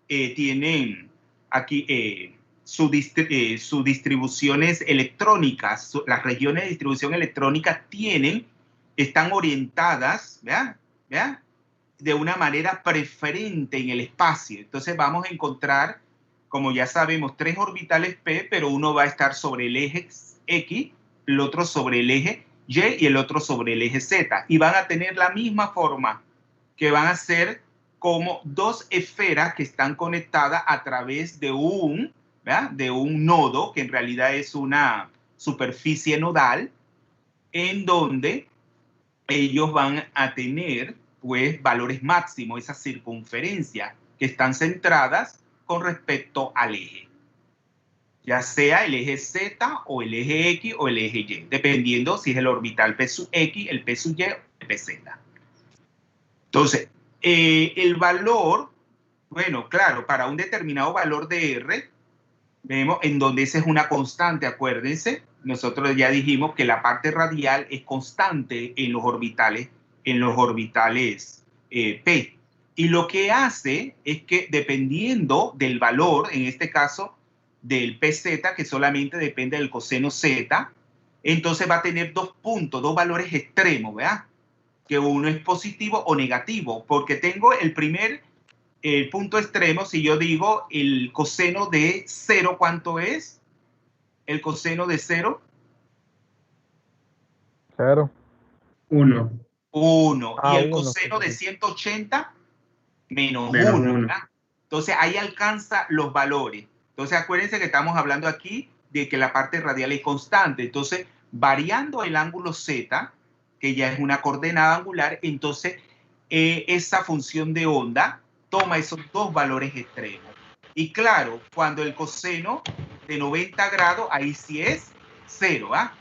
tienen aquí sus distribuciones electrónicas, las regiones de distribución electrónica están orientadas, ¿verdad? De una manera preferente en el espacio. Entonces vamos a encontrar, como ya sabemos, 3 orbitales P, pero uno va a estar sobre el eje X, el otro sobre el eje Y y el otro sobre el eje Z. Y van a tener la misma forma, que van a ser como dos esferas que están conectadas a través de un nodo, que en realidad es una superficie nodal, en donde ellos van a tener pues valores máximos, esas circunferencias que están centradas con respecto al eje, ya sea el eje Z o el eje X o el eje Y, dependiendo si es el orbital P sub X, el P sub Y o el P Z. Entonces, el valor, bueno, claro, para un determinado valor de R, vemos en donde esa es una constante, acuérdense, nosotros ya dijimos que la parte radial es constante en los orbitales P. Y lo que hace es que dependiendo del valor, en este caso del PZ, que solamente depende del coseno Z, entonces va a tener dos puntos, dos valores extremos, ¿verdad? Que uno es positivo o negativo, porque tengo el punto extremo, si yo digo el coseno de 0, ¿cuánto es? El coseno de 0. 0. 1. 1. Y el 1. coseno de 180, menos Menos 1. 1. Entonces ahí alcanza los valores. Entonces acuérdense que estamos hablando aquí de que la parte radial es constante. Entonces, variando el ángulo Z, que ya es una coordenada angular, entonces esa función de onda toma esos dos valores extremos. Y claro, cuando el coseno de 90 grados, ahí sí es 0, ¿ah?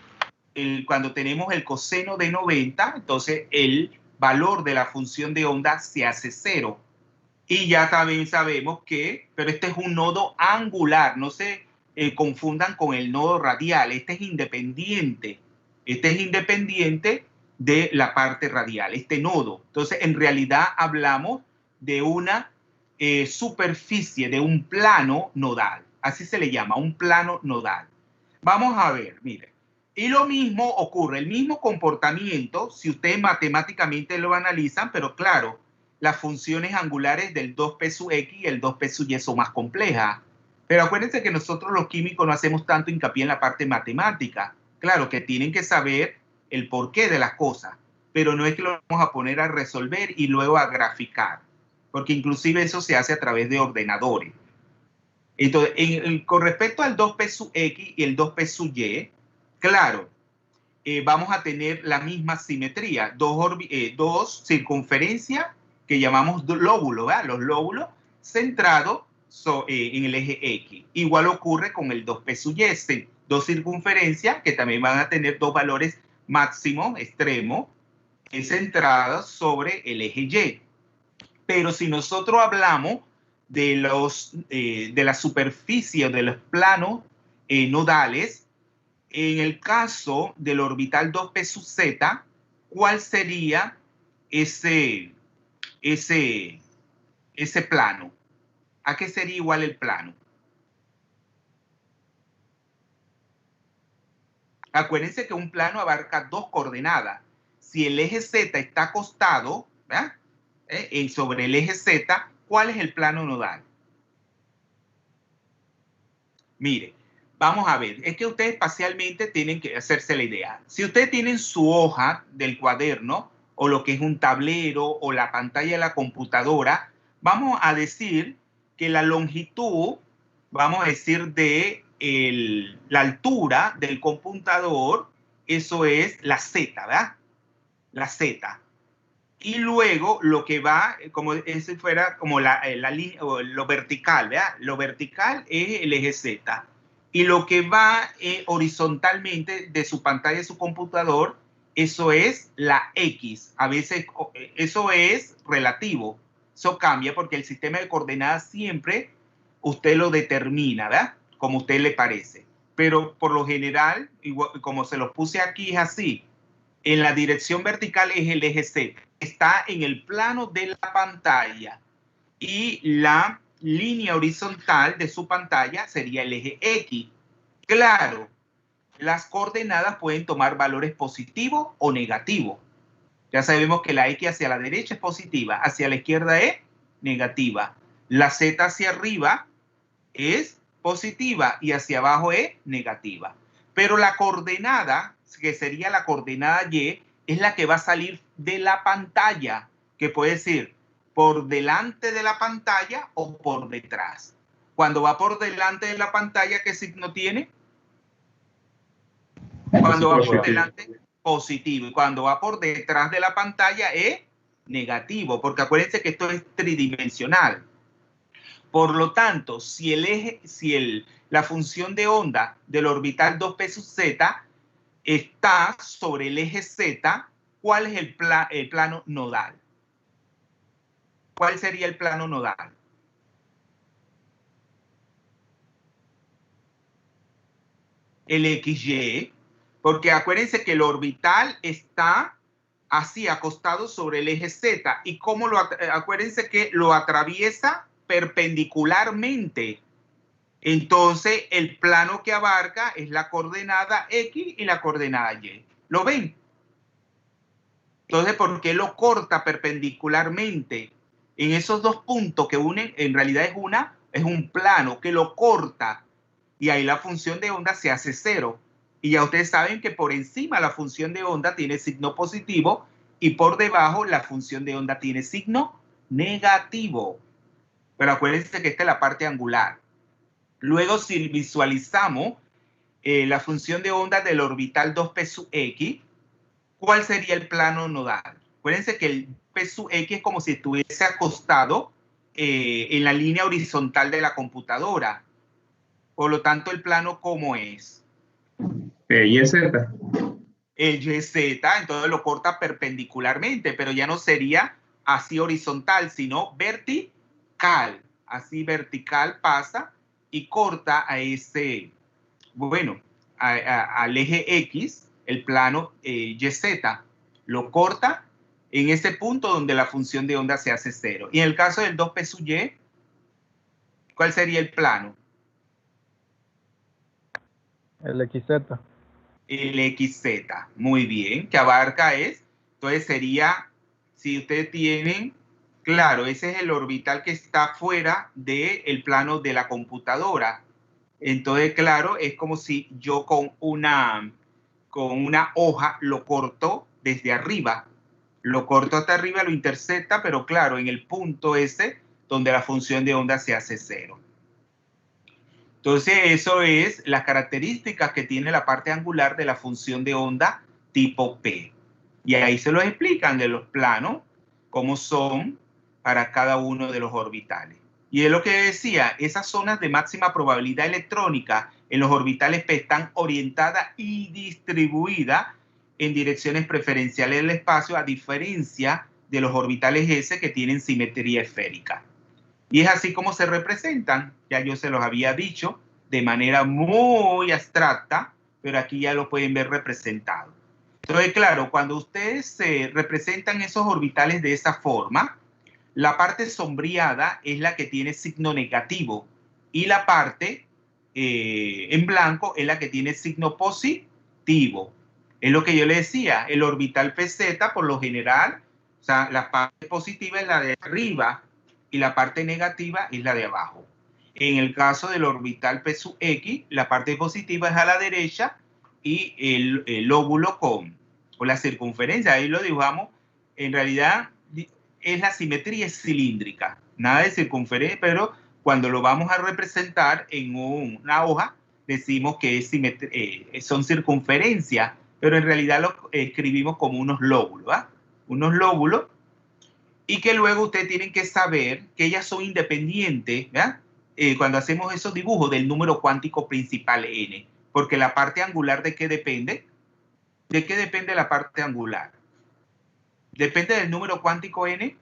Cuando tenemos el coseno de 90, entonces el valor de la función de onda se hace 0. Y ya también sabemos que, pero este es un nodo angular, no se confundan con el nodo radial, este es independiente. Este es independiente de la parte radial, este nodo. Entonces, en realidad hablamos de una superficie, de un plano nodal. Así se le llama, un plano nodal. Vamos a ver, mire. Y lo mismo ocurre, el mismo comportamiento, si ustedes matemáticamente lo analizan, pero claro, las funciones angulares del 2P sub X y el 2P sub Y son más complejas. Pero acuérdense que nosotros los químicos no hacemos tanto hincapié en la parte matemática. Claro que tienen que saber el porqué de las cosas, pero no es que lo vamos a poner a resolver y luego a graficar, porque inclusive eso se hace a través de ordenadores. Entonces, con respecto al 2p sub x y el 2p sub y, claro, vamos a tener la misma simetría, dos circunferencias que llamamos lóbulos, ¿verdad? Los lóbulos centrados en el eje X. Igual ocurre con el 2p sub y, dos circunferencias que también van a tener dos valores máximos, extremos, centrados sobre el eje Y. Pero si nosotros hablamos de la superficie de los planos nodales, en el caso del orbital 2p sub z, ¿cuál sería ese plano? ¿A qué sería igual el plano? Acuérdense que un plano abarca dos coordenadas. Si el eje z está acostado, ¿verdad?, sobre el eje z, ¿cuál es el plano nodal? Mire, vamos a ver, es que ustedes espacialmente tienen que hacerse la idea. Si ustedes tienen su hoja del cuaderno, o lo que es un tablero, o la pantalla de la computadora, vamos a decir que la longitud, vamos a decir de la altura del computador, eso es la Z, ¿verdad? La Z. Y luego lo que va, como si fuera como la línea, lo vertical, ¿verdad? Lo vertical es el eje Z. Y lo que va horizontalmente de su pantalla de su computador, eso es la X. A veces eso es relativo. Eso cambia porque el sistema de coordenadas siempre usted lo determina, ¿verdad? Como a usted le parece. Pero por lo general, igual, como se los puse aquí, es así. En la dirección vertical es el eje Z. Está en el plano de la pantalla. Y la línea horizontal de su pantalla sería el eje X. Claro, las coordenadas pueden tomar valores positivos o negativos. Ya sabemos que la X hacia la derecha es positiva, hacia la izquierda es negativa. La Z hacia arriba es positiva y hacia abajo es negativa. Pero la coordenada, que sería la coordenada Y, es la que va a salir de la pantalla, que puede ser por delante de la pantalla o por detrás. Cuando va por delante de la pantalla, ¿qué signo tiene? Cuando va por delante, positivo. Y cuando va por detrás de la pantalla es negativo, porque acuérdense que esto es tridimensional. Por lo tanto, si la función de onda del orbital 2p sub z está sobre el eje Z, ¿cuál es el plano nodal? ¿Cuál sería el plano nodal? El XY, porque acuérdense que el orbital está así acostado sobre el eje Z y acuérdense que lo atraviesa perpendicularmente. Entonces, el plano que abarca es la coordenada X y la coordenada Y. ¿Lo ven? Entonces, ¿por qué lo corta perpendicularmente? En esos dos puntos que unen, en realidad es un plano que lo corta y ahí la función de onda se hace cero. Y ya ustedes saben que por encima la función de onda tiene signo positivo y por debajo la función de onda tiene signo negativo. Pero acuérdense que esta es la parte angular. Luego, si visualizamos la función de onda del orbital 2p sub x, ¿cuál sería el plano nodal? Acuérdense que el p sub x es como si estuviese acostado en la línea horizontal de la computadora. Por lo tanto, ¿el plano cómo es? YZ. El YZ, entonces lo corta perpendicularmente, pero ya no sería así horizontal, sino vertical. Así vertical pasa y corta a ese, bueno, al eje X, el plano YZ, lo corta en ese punto donde la función de onda se hace cero. Y en el caso del 2p sub y, ¿cuál sería el plano? El XZ. El XZ, muy bien, que abarca entonces sería, si ustedes tienen, claro, ese es el orbital que está fuera del plano de la computadora. Entonces, claro, es como si yo con con una hoja, lo corto desde arriba. Lo corto hasta arriba, lo intercepta, pero claro, en el punto ese donde la función de onda se hace 0. Entonces, eso es las características que tiene la parte angular de la función de onda tipo P. Y ahí se los explican en los planos, cómo son para cada uno de los orbitales. Y es lo que decía, esas zonas de máxima probabilidad electrónica en los orbitales P están orientadas y distribuidas en direcciones preferenciales del espacio, a diferencia de los orbitales S que tienen simetría esférica. Y es así como se representan, ya yo se los había dicho, de manera muy abstracta, pero aquí ya lo pueden ver representado. Entonces, claro, cuando ustedes se representan esos orbitales de esa forma, la parte sombreada es la que tiene signo negativo y la parte en blanco es la que tiene signo positivo. Es lo que yo le decía, el orbital PZ por lo general, o sea, la parte positiva es la de arriba y la parte negativa es la de abajo. En el caso del orbital P sub X, la parte positiva es a la derecha y el lóbulo con la circunferencia, ahí lo dibujamos, en realidad es la simetría cilíndrica, nada de circunferencia, pero cuando lo vamos a representar en una hoja, decimos que es son circunferencias, pero en realidad lo escribimos como unos lóbulos, ¿va? Unos lóbulos, y que luego ustedes tienen que saber que ellas son independientes, ¿verdad? Cuando hacemos esos dibujos del número cuántico principal n, porque la parte angular, ¿de qué depende? ¿De qué depende la parte angular? ¿Depende del número cuántico n?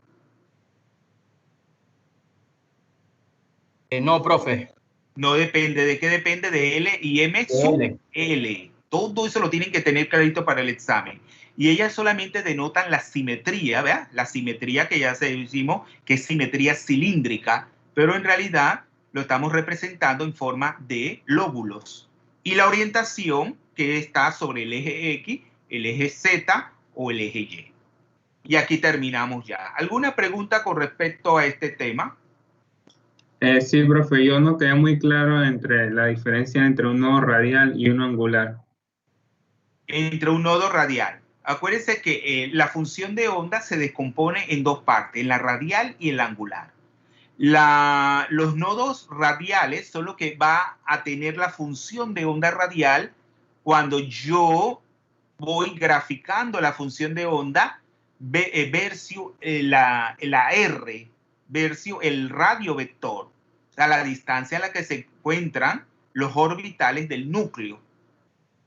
No, profe. No depende. ¿De qué depende? De L y M sub L. Todo eso lo tienen que tener clarito para el examen. Y ellas solamente denotan la simetría, ¿verdad? La simetría que ya decimos que es simetría cilíndrica, pero en realidad lo estamos representando en forma de lóbulos. Y la orientación que está sobre el eje X, el eje Z o el eje Y. Y aquí terminamos ya. ¿Alguna pregunta con respecto a este tema? Sí, profe, yo no quedé muy claro entre la diferencia entre un nodo radial y uno angular. Entre un nodo radial. Acuérdense que la función de onda se descompone en dos partes, en la radial y en la angular. Los nodos radiales son los que va a tener la función de onda radial cuando yo voy graficando la función de onda versus la R, versus el radio vector, o sea, la distancia a la que se encuentran los orbitales del núcleo.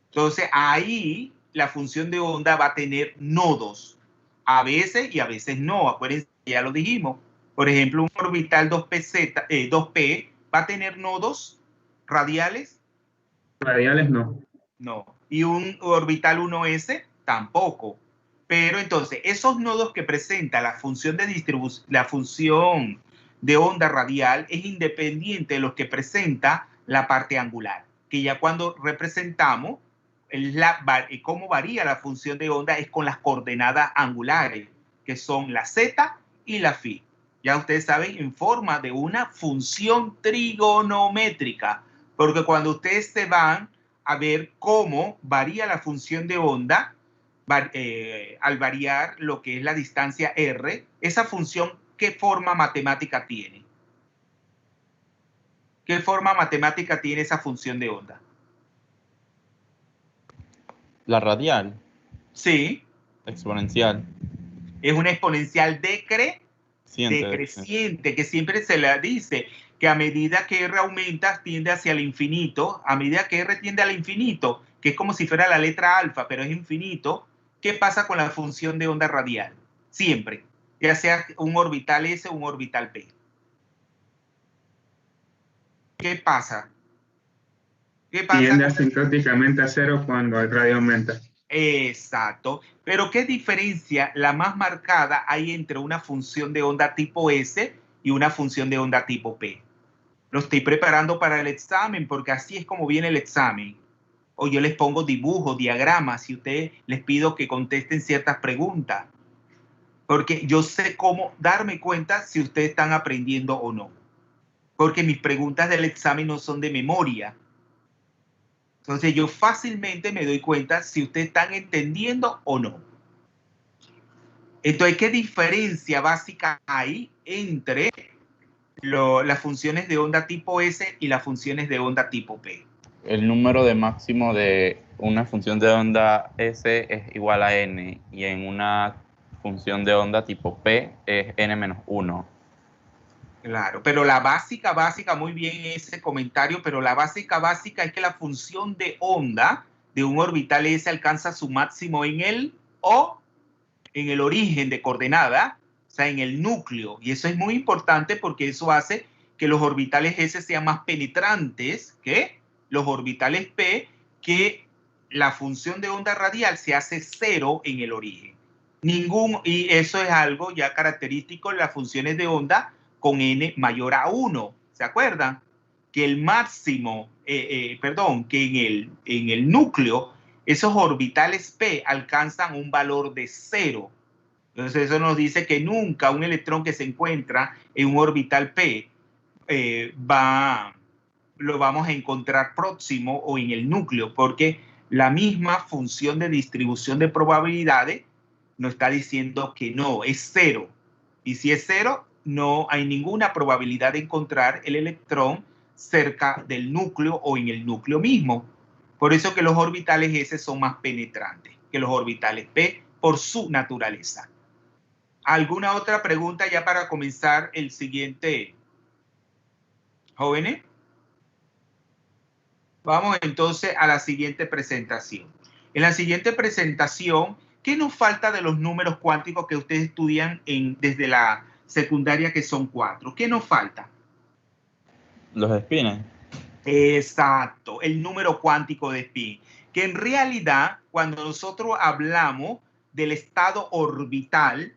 Entonces, ahí la función de onda va a tener nodos, a veces y a veces no. Acuérdense, ya lo dijimos. Por ejemplo, un orbital 2P va a tener nodos radiales. Radiales no. No. Y un orbital 1S tampoco. Pero entonces, esos nodos que presenta la función de distribución, la función de onda radial es independiente de los que presenta la parte angular. Que ya cuando representamos cómo varía la función de onda es con las coordenadas angulares, que son la z y la phi. Ya ustedes saben, en forma de una función trigonométrica, porque cuando ustedes se van a ver cómo varía la función de onda, al variar lo que es la distancia r, esa función, ¿qué forma matemática tiene? ¿Qué forma matemática tiene esa función de onda? La radial. Sí. Exponencial. Es una exponencial decreciente, que siempre se le dice que a medida que R aumenta, tiende hacia el infinito. A medida que R tiende al infinito, que es como si fuera la letra alfa, pero es infinito, ¿qué pasa con la función de onda radial? Siempre, ya sea un orbital S o un orbital P. ¿Qué pasa? Tiende asintóticamente a cero cuando el radio aumenta. Exacto. Pero ¿qué diferencia la más marcada hay entre una función de onda tipo S y una función de onda tipo P? Lo estoy preparando para el examen porque así es como viene el examen. O yo les pongo dibujos, diagramas, y ustedes les pido que contesten ciertas preguntas. Porque yo sé cómo darme cuenta si ustedes están aprendiendo o no. Porque mis preguntas del examen no son de memoria. Entonces yo fácilmente me doy cuenta si ustedes están entendiendo o no. Entonces, ¿qué diferencia básica hay entre las funciones de onda tipo S y las funciones de onda tipo P? El número de máximo de una función de onda S es igual a n, y en una función de onda tipo P es n-1. Claro, pero la básica, muy bien ese comentario, pero la básica es que la función de onda de un orbital S alcanza su máximo en el origen de coordenada, o sea, en el núcleo. Y eso es muy importante porque eso hace que los orbitales S sean más penetrantes que los orbitales P, que la función de onda radial se hace 0 en el origen. Y eso es algo ya característico de las funciones de onda con n mayor a 1. ¿Se acuerdan? Que el máximo, que en el núcleo, esos orbitales P alcanzan un valor de 0. Entonces eso nos dice que nunca un electrón que se encuentra en un orbital P lo vamos a encontrar próximo o en el núcleo, porque la misma función de distribución de probabilidades nos está diciendo que no, es 0. Y si es 0, no hay ninguna probabilidad de encontrar el electrón cerca del núcleo o en el núcleo mismo. Por eso que los orbitales S son más penetrantes que los orbitales P por su naturaleza. ¿Alguna otra pregunta ya para comenzar el siguiente, jóvenes? Vamos entonces a la siguiente presentación. En la siguiente presentación, ¿qué nos falta de los números cuánticos que ustedes estudian desde la secundaria, que son 4? ¿Qué nos falta? Los espines. Exacto, el número cuántico de spin. Que en realidad, cuando nosotros hablamos del estado orbital,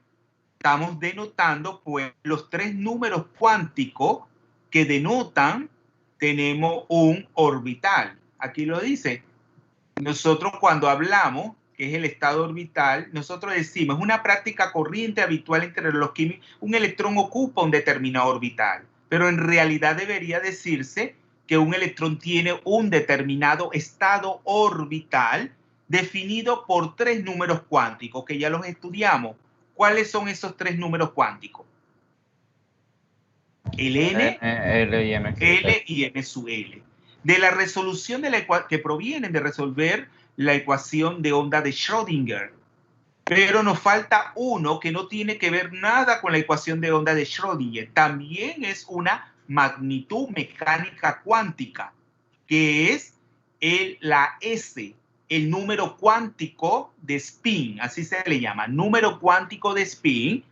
estamos denotando pues los 3 números cuánticos que denotan, tenemos un orbital. Aquí lo dice. Nosotros cuando hablamos, que es el estado orbital, nosotros decimos, es una práctica corriente habitual entre los químicos, un electrón ocupa un determinado orbital, pero en realidad debería decirse que un electrón tiene un determinado estado orbital definido por 3 números cuánticos, que ya los estudiamos. ¿Cuáles son esos 3 números cuánticos? El N, L y M sub L. L y M sub L. De la resolución que provienen de resolver la ecuación de onda de Schrödinger. Pero nos falta uno que no tiene que ver nada con la ecuación de onda de Schrödinger. También es una magnitud mecánica cuántica, que es la S, el número cuántico de spin, así se le llama, número cuántico de spin.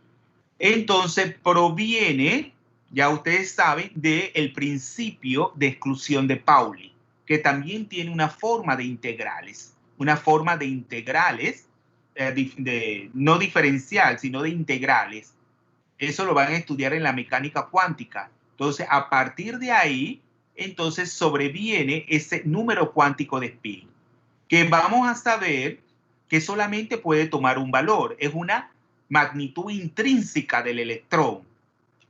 Entonces proviene, ya ustedes saben, del principio de exclusión de Pauli, que también tiene una forma de integrales. Una forma de integrales, no diferencial, sino de integrales. Eso lo van a estudiar en la mecánica cuántica. Entonces, a partir de ahí, entonces sobreviene ese número cuántico de spin, que vamos a saber que solamente puede tomar un valor. Es una magnitud intrínseca del electrón.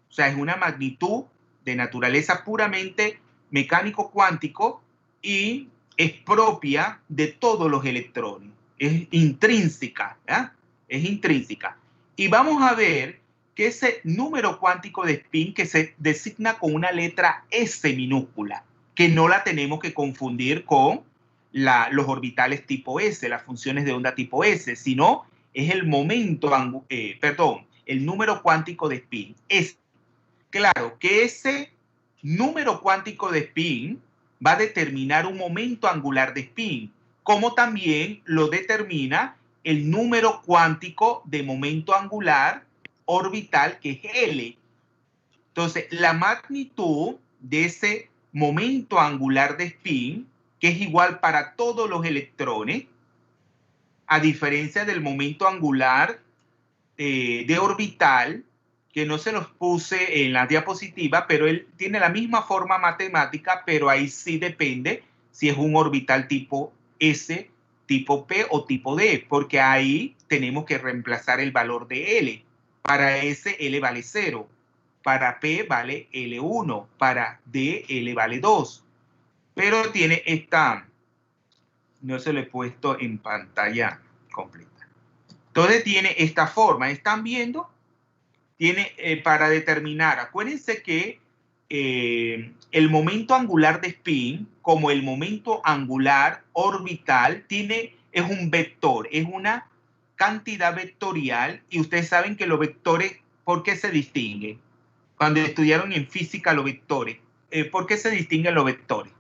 O sea, es una magnitud de naturaleza puramente mecánico-cuántico y es propia de todos los electrones. Es intrínseca, ¿eh? Es intrínseca. Y vamos a ver que ese número cuántico de spin, que se designa con una letra S minúscula, que no la tenemos que confundir con los orbitales tipo S, las funciones de onda tipo S, sino es el el número cuántico de spin. Es claro que ese número cuántico de spin va a determinar un momento angular de spin, como también lo determina el número cuántico de momento angular orbital, que es L. Entonces, la magnitud de ese momento angular de spin, que es igual para todos los electrones, a diferencia del momento angular de orbital, que no se los puse en la diapositiva, pero él tiene la misma forma matemática, pero ahí sí depende si es un orbital tipo S, tipo P o tipo D, porque ahí tenemos que reemplazar el valor de L. Para S, L vale 0. Para P vale L1. Para D, L vale 2. Pero tiene esta No se lo he puesto en pantalla completa. Entonces tiene esta forma. ¿Están viendo? Tiene para determinar, acuérdense que el momento angular de spin, como el momento angular orbital, es un vector, es una cantidad vectorial, y ustedes saben que los vectores, ¿por qué se distinguen? Cuando estudiaron en física los vectores, ¿por qué se distinguen los vectores?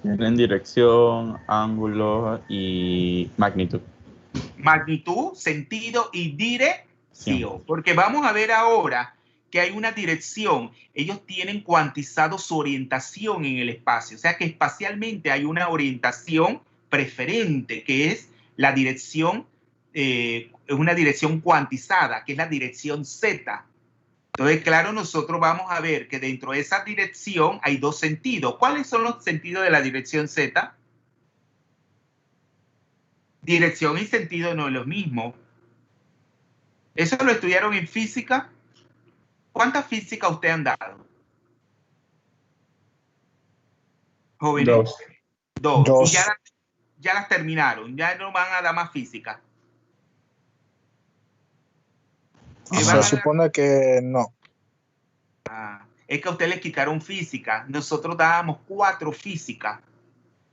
Tienen dirección, ángulo y magnitud. Magnitud, sentido y dirección. Porque vamos a ver ahora que hay una dirección. Ellos tienen cuantizado su orientación en el espacio. O sea que espacialmente hay una orientación preferente, que es la dirección, es una dirección cuantizada, que es la dirección Z. Entonces, claro, nosotros vamos a ver que dentro de esa dirección hay dos sentidos. ¿Cuáles son los sentidos de la dirección Z? Dirección y sentido no es lo mismo. Eso lo estudiaron en física. ¿Cuántas físicas ustedes han dado? Jóvenes. Dos. Y ya las terminaron. Ya no van a dar más física. Se supone que no. Es que a ustedes les quitaron física. Nosotros dábamos 4 físicas.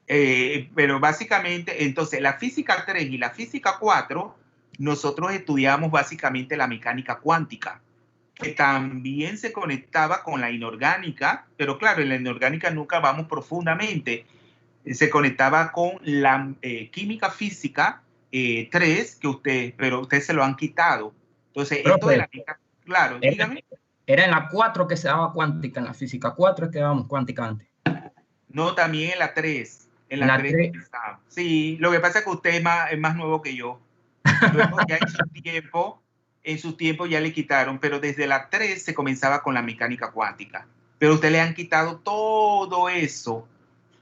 Pero básicamente, entonces, la física 3 y la física 4, nosotros estudiamos básicamente la mecánica cuántica, que también se conectaba con la inorgánica, pero claro, en la inorgánica nunca vamos profundamente. Se conectaba con la química física 3, pero ustedes se lo han quitado. Entonces, Profe, esto de la mecánica, claro, dígame. Era en la 4 que se daba cuántica, en la física 4 es que dábamos cuántica antes. No, también en la 3. En la 3. Sí, lo que pasa es que usted es más nuevo que yo. Luego ya en su tiempo ya le quitaron, pero desde la 3 se comenzaba con la mecánica cuántica. Pero usted le han quitado todo eso.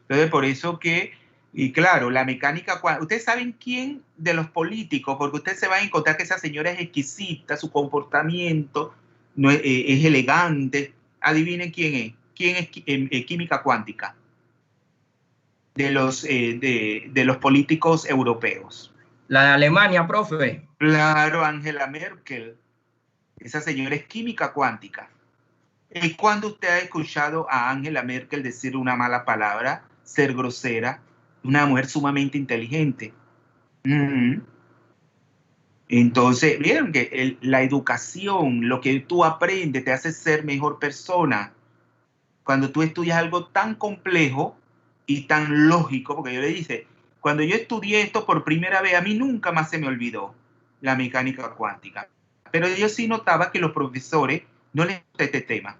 Entonces, por eso que, y claro, la mecánica cuántica, ustedes saben quién de los políticos, porque usted se va a encontrar que esa señora es exquisita, su comportamiento no es elegante. Adivinen quién es. ¿Quién es química cuántica? De los políticos europeos. La de Alemania, profe. Claro, Angela Merkel. Esa señora es química cuántica. ¿Y cuándo usted ha escuchado a Angela Merkel decir una mala palabra, ser grosera? Una mujer sumamente inteligente. Entonces, vieron que la educación, lo que tú aprendes, te hace ser mejor persona. Cuando tú estudias algo tan complejo y tan lógico, porque yo le dije, cuando yo estudié esto por primera vez, a mí nunca más se me olvidó la mecánica cuántica. Pero yo sí notaba que los profesores no les gusta este tema.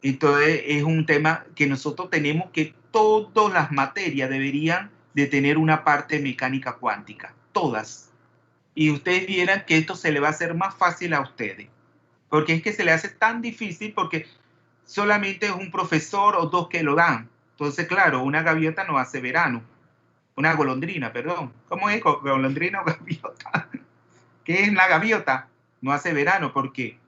Entonces es un tema que nosotros tenemos que todas las materias deberían de tener una parte de mecánica cuántica, todas. Y ustedes vieran que esto se le va a hacer más fácil a ustedes. Porque es que se le hace tan difícil porque solamente es un profesor o 2 que lo dan. Entonces, claro, una gaviota no hace verano. Una golondrina, perdón. ¿Cómo es? ¿Golondrina o gaviota? ¿Qué es la gaviota? No hace verano porque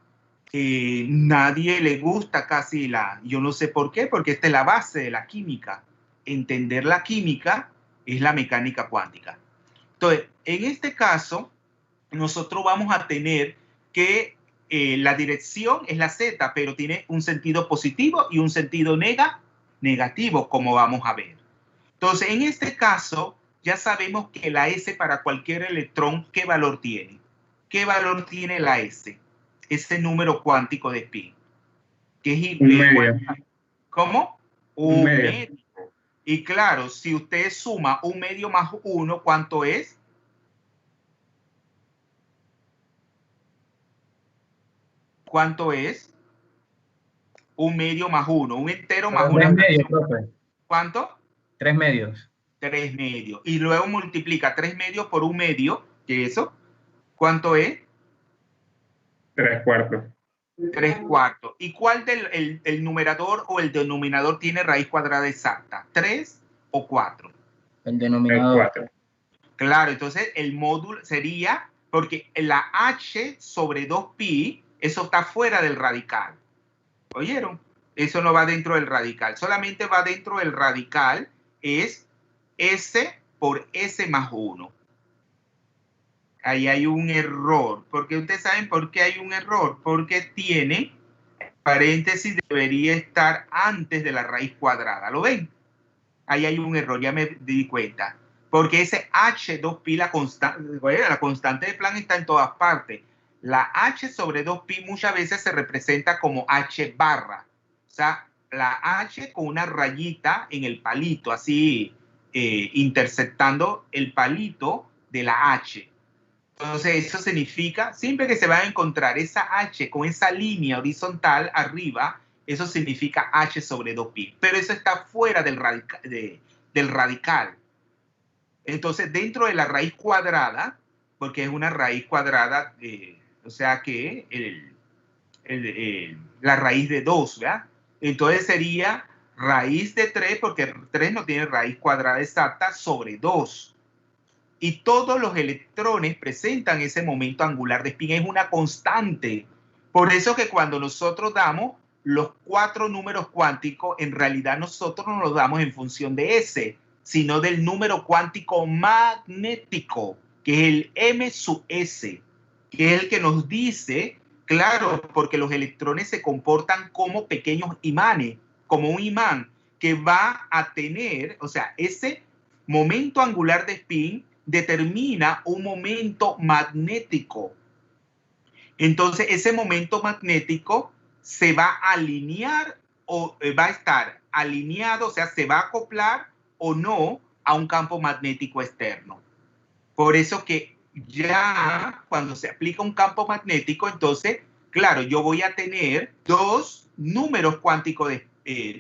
nadie le gusta casi yo no sé por qué, porque esta es la base de la química. Entender la química es la mecánica cuántica. Entonces, en este caso, nosotros vamos a tener que la dirección es la Z, pero tiene un sentido positivo y un sentido negativo, como vamos a ver. Entonces, en este caso, ya sabemos que la S para cualquier electrón, ¿qué valor tiene? ¿Qué valor tiene la S? Ese número cuántico de spin. Que es un medio. ¿Cómo? Un medio. Y claro, si usted suma 1 medio más 1, ¿cuánto es? ¿Cuánto es? 1 medio más 1. Un entero más 1. 3 medios, profe. ¿Cuánto? 3 medios. 3 medios. Y luego multiplica 3 medios por 1 medio, que eso, ¿cuánto es? 3/4. 3/4. ¿Y cuál el numerador o el denominador tiene raíz cuadrada exacta? ¿3 o 4? El denominador. 4. Claro, entonces el módulo sería, porque la h sobre 2pi, eso está fuera del radical. ¿Oyeron? Eso no va dentro del radical. Solamente va dentro del radical, es S por S más 1. Ahí hay un error. Porque ustedes saben por qué hay un error. Porque tiene paréntesis, debería estar antes de la raíz cuadrada. ¿Lo ven? Ahí hay un error, ya me di cuenta. Porque ese H2pi, la constante de Planck está en todas partes. La H sobre 2pi muchas veces se representa como H barra. O sea, la H con una rayita en el palito, así interceptando el palito de la H. Entonces, eso significa, siempre que se va a encontrar esa H con esa línea horizontal arriba, eso significa H sobre 2pi. Pero eso está fuera del radical. Entonces, dentro de la raíz cuadrada, porque es una raíz cuadrada, o sea que la raíz de 2, ¿verdad? Entonces sería raíz de 3, porque 3 no tiene raíz cuadrada exacta, sobre 2. Y todos los electrones presentan ese momento angular de spin, es una constante. Por eso que cuando nosotros damos los 4 números cuánticos, en realidad nosotros no los damos en función de S, sino del número cuántico magnético, que es el M sub S, que es el que nos dice, claro, porque los electrones se comportan como pequeños imanes, como un imán que va a tener, o sea, ese momento angular de spin determina un momento magnético. Entonces, ese momento magnético se va a alinear o va a estar alineado, o sea, se va a acoplar o no a un campo magnético externo. Por eso que ya cuando se aplica un campo magnético, entonces, claro, yo voy a tener dos números cuánticos,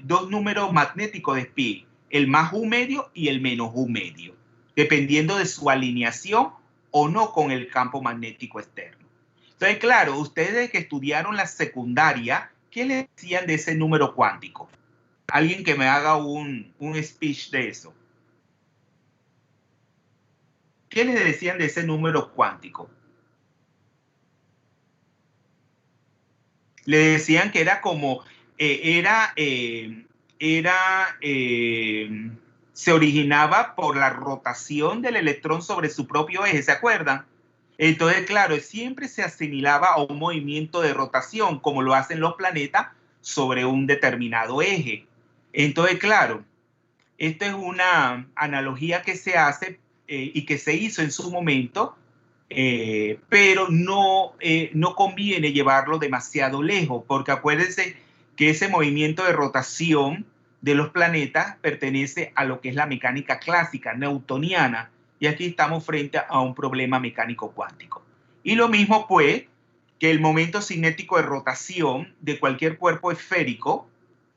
dos números magnéticos de spin, el más U medio y el menos U medio, dependiendo de su alineación o no con el campo magnético externo. Entonces, claro, ustedes que estudiaron la secundaria, ¿qué les decían de ese número cuántico? Alguien que me haga un speech de eso. ¿Qué les decían de ese número cuántico? Le decían que era como, se originaba por la rotación del electrón sobre su propio eje, ¿se acuerdan? Entonces, claro, siempre se asimilaba a un movimiento de rotación, como lo hacen los planetas sobre un determinado eje. Entonces, claro, esta es una analogía que se hace y que se hizo en su momento, pero no conviene llevarlo demasiado lejos, porque acuérdense que ese movimiento de rotación de los planetas pertenece a lo que es la mecánica clásica, newtoniana, y aquí estamos frente a un problema mecánico cuántico. Y lo mismo pues que el momento cinético de rotación de cualquier cuerpo esférico,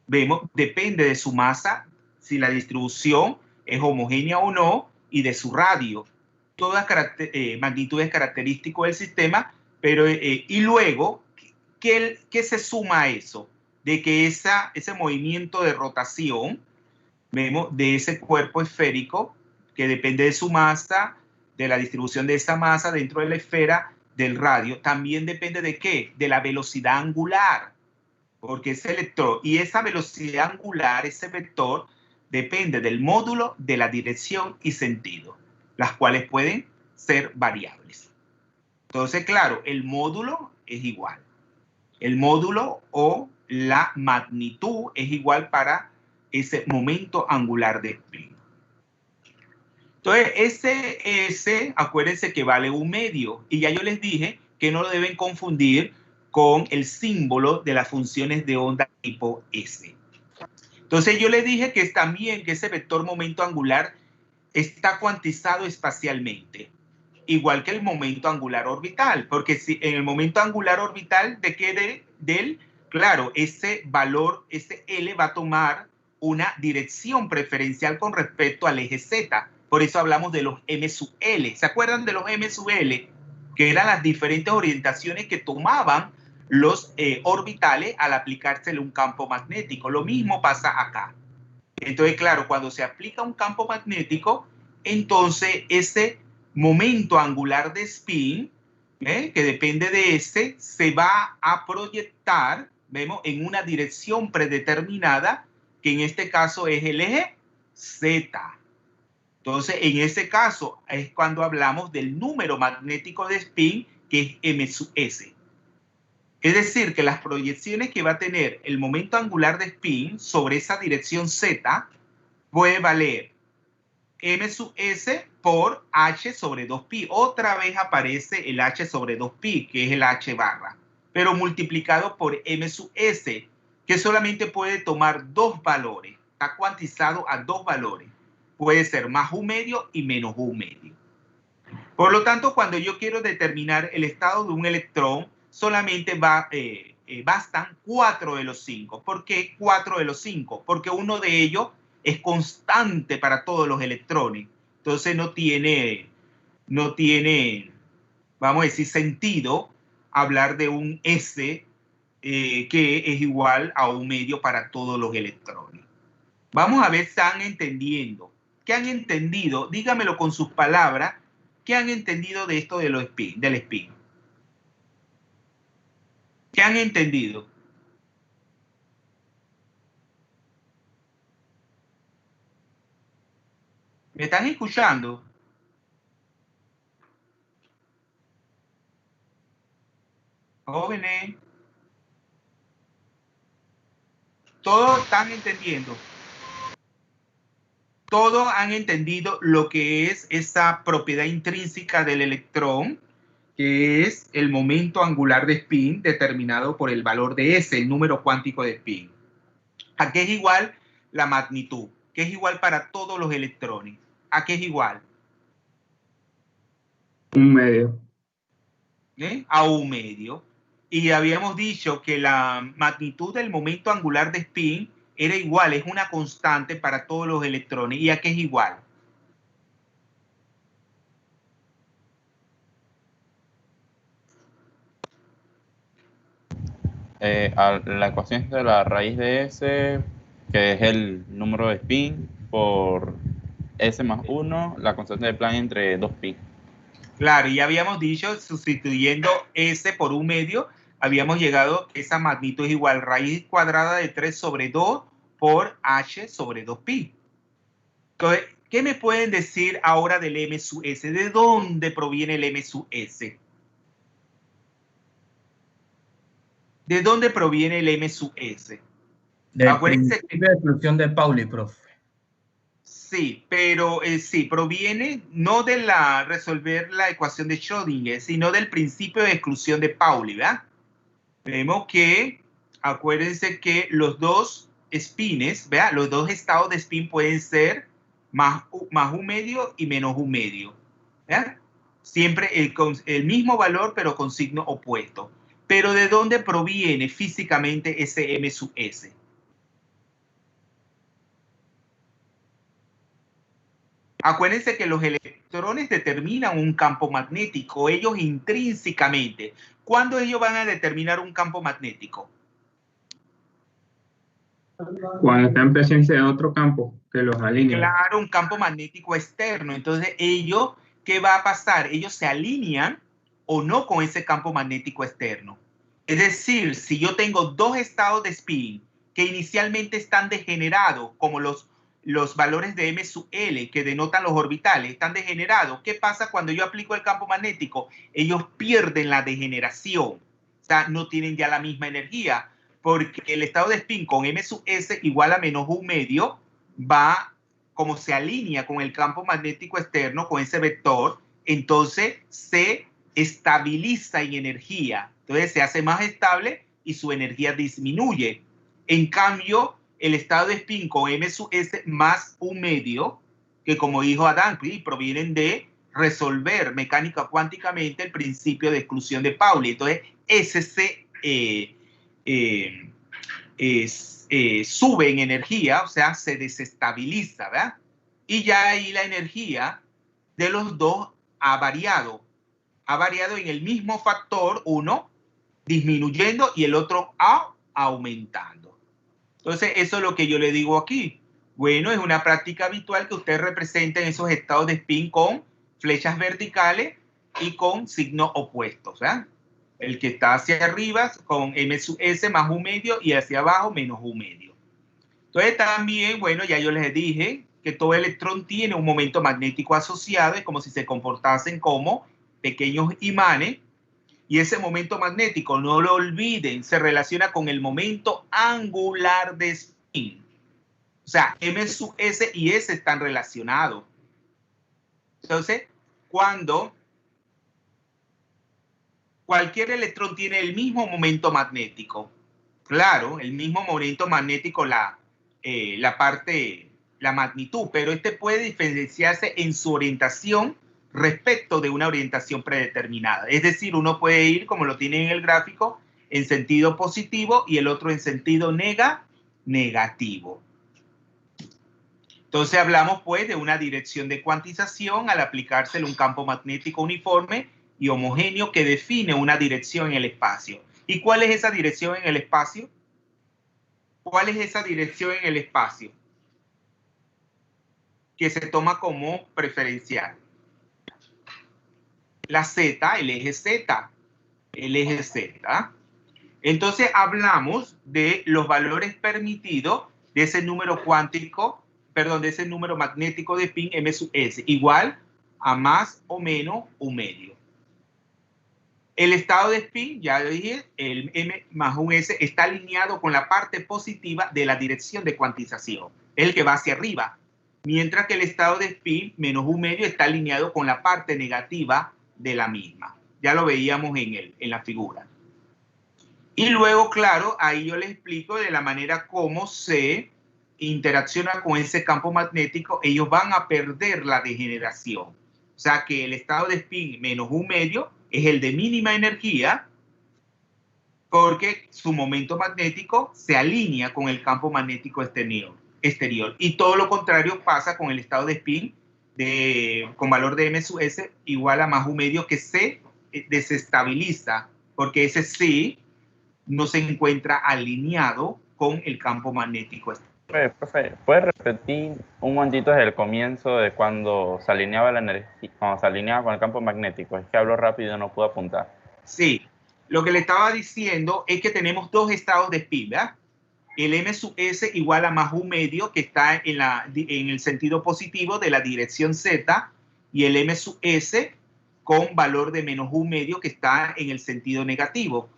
vemos, depende de su masa, si la distribución es homogénea o no, y de su radio. Todas magnitudes características del sistema, pero y luego, ¿qué se suma a eso? De que ese movimiento de rotación, vemos, de ese cuerpo esférico, que depende de su masa, de la distribución de esa masa dentro de la esfera del radio, también depende de ¿qué? De la velocidad angular, porque ese electrón y esa velocidad angular, ese vector, depende del módulo, de la dirección y sentido, las cuales pueden ser variables. Entonces, claro, el módulo es igual. El módulo o la magnitud es igual para ese momento angular de spin. Entonces, ese, acuérdense que vale un medio. Y ya yo les dije que no lo deben confundir con el símbolo de las funciones de onda tipo S. Entonces, yo les dije que también que ese vector momento angular está cuantizado espacialmente, igual que el momento angular orbital, porque si en el momento angular orbital claro, ese valor, ese L va a tomar una dirección preferencial con respecto al eje Z. Por eso hablamos de los M sub L. ¿Se acuerdan de los M sub L? Que eran las diferentes orientaciones que tomaban los orbitales al aplicársele un campo magnético. Lo mismo pasa acá. Entonces, claro, cuando se aplica un campo magnético, entonces ese momento angular de spin, que depende de ese, se va a proyectar, vemos, en una dirección predeterminada, que en este caso es el eje Z. Entonces, en ese caso es cuando hablamos del número magnético de spin, que es m sub s. Es decir, que las proyecciones que va a tener el momento angular de spin sobre esa dirección z puede valer m sub s por h sobre 2pi. Otra vez aparece el h sobre 2pi, que es el h barra, pero multiplicado por m sub s, que solamente puede tomar dos valores. Está cuantizado a dos valores. Puede ser más u medio y menos u medio. Por lo tanto, cuando yo quiero determinar el estado de un electrón, solamente bastan 4 de los 5. ¿Por qué 4 de los 5? Porque uno de ellos es constante para todos los electrones. Entonces no tiene, vamos a decir, sentido hablar de un S que es igual a un medio para todos los electrones. Vamos a ver si están entendiendo. ¿Qué han entendido? Dígamelo con sus palabras. ¿Qué han entendido de esto de del spin? ¿Qué han entendido? ¿Me están escuchando? Jóvenes. Todos están entendiendo. Todos han entendido lo que es esa propiedad intrínseca del electrón, que es el momento angular de spin determinado por el valor de S, el número cuántico de spin. ¿A qué es igual la magnitud? Que es igual para todos los electrones. ¿A qué es igual? Un medio. A un medio. Y habíamos dicho que la magnitud del momento angular de spin era igual, es una constante para todos los electrones. ¿Y a qué es igual? A la ecuación de la raíz de S, que es el número de spin, por S más 1, la constante de Planck entre 2pi. Claro, y habíamos dicho, sustituyendo S por un medio, habíamos llegado que esa magnitud es igual raíz cuadrada de 3 sobre 2 por h sobre 2pi. Entonces, ¿qué me pueden decir ahora del m sub s? ¿De dónde proviene el m sub s? ¿De dónde proviene el m sub s? Del principio de exclusión de Pauli, profe. Sí, pero sí, proviene no de resolver la ecuación de Schrödinger, sino del principio de exclusión de Pauli, ¿verdad? Vemos que, acuérdense que los dos spines, ¿verdad? Los dos estados de spin pueden ser más un medio y menos un medio, ¿verdad? Siempre el mismo valor, pero con signo opuesto. Pero ¿de dónde proviene físicamente ese m sub s? Acuérdense que los electrones determinan un campo magnético, ellos intrínsecamente. ¿Cuándo ellos van a determinar un campo magnético? Cuando está en presencia de otro campo que los alinea. Claro, un campo magnético externo. Entonces, ellos, ¿qué va a pasar? Ellos se alinean o no con ese campo magnético externo. Es decir, si yo tengo dos estados de spin que inicialmente están degenerados, como los valores de m sub l que denotan los orbitales, están degenerados. ¿Qué pasa cuando yo aplico el campo magnético? Ellos pierden la degeneración. O sea, no tienen ya la misma energía, porque el estado de spin con m sub s igual a menos un medio va, como se alinea con el campo magnético externo, con ese vector, entonces se estabiliza en energía. Entonces se hace más estable y su energía disminuye. En cambio, el estado de spin con m sub s más un medio, que como dijo Adán, provienen de resolver mecánica cuánticamente el principio de exclusión de Pauli. Entonces, ese se sube en energía, o sea, se desestabiliza, ¿verdad? Y ya ahí la energía de los dos ha variado en el mismo factor, uno disminuyendo y el otro aumentando. Entonces, eso es lo que yo le digo aquí. Bueno, es una práctica habitual que usted represente en esos estados de spin con flechas verticales y con signos opuestos, ¿verdad? El que está hacia arriba con m sub s más un medio y hacia abajo menos un medio. Entonces también, bueno, ya yo les dije que todo electrón tiene un momento magnético asociado, es como si se comportasen como pequeños imanes, y ese momento magnético, no lo olviden, se relaciona con el momento angular de spin. O sea, M sub S y S están relacionados. Entonces, cuando cualquier electrón tiene el mismo momento magnético, claro, el mismo momento magnético, la magnitud, pero este puede diferenciarse en su orientación respecto de una orientación predeterminada. Es decir, uno puede ir, como lo tiene en el gráfico, en sentido positivo y el otro en sentido negativo. Entonces hablamos pues de una dirección de cuantización al aplicársele un campo magnético uniforme y homogéneo que define una dirección en el espacio. ¿Y cuál es esa dirección en el espacio? ¿Cuál es esa dirección en el espacio? Que se toma como preferencial. La Z, el eje Z. El eje Z. Entonces hablamos de los valores permitidos de ese número cuántico, perdón, de ese número magnético de spin M sub S, igual a más o menos un medio. El estado de spin, ya lo dije, el M más un S está alineado con la parte positiva de la dirección de cuantización, el que va hacia arriba, mientras que el estado de spin menos un medio está alineado con la parte negativa de la misma. Ya lo veíamos en la figura. Y luego, claro, ahí yo les explico de la manera como se interacciona con ese campo magnético. Ellos van a perder la degeneración. O sea que el estado de spin menos un medio es el de mínima energía porque su momento magnético se alinea con el campo magnético exterior. Y todo lo contrario pasa con el estado de spin con valor de M sub S igual a más un medio que se desestabiliza porque ese sí no se encuentra alineado con el campo magnético exterior. Profe, ¿puede repetir un momentito desde el comienzo de cuando se alineaba la energía, cuando se alineaba con el campo magnético? Es que hablo rápido y no puedo apuntar. Sí, lo que le estaba diciendo es que tenemos dos estados de spin, ¿verdad? El M sub S igual a más un medio que está en el sentido positivo de la dirección Z y el M sub S con valor de menos un medio que está en el sentido negativo.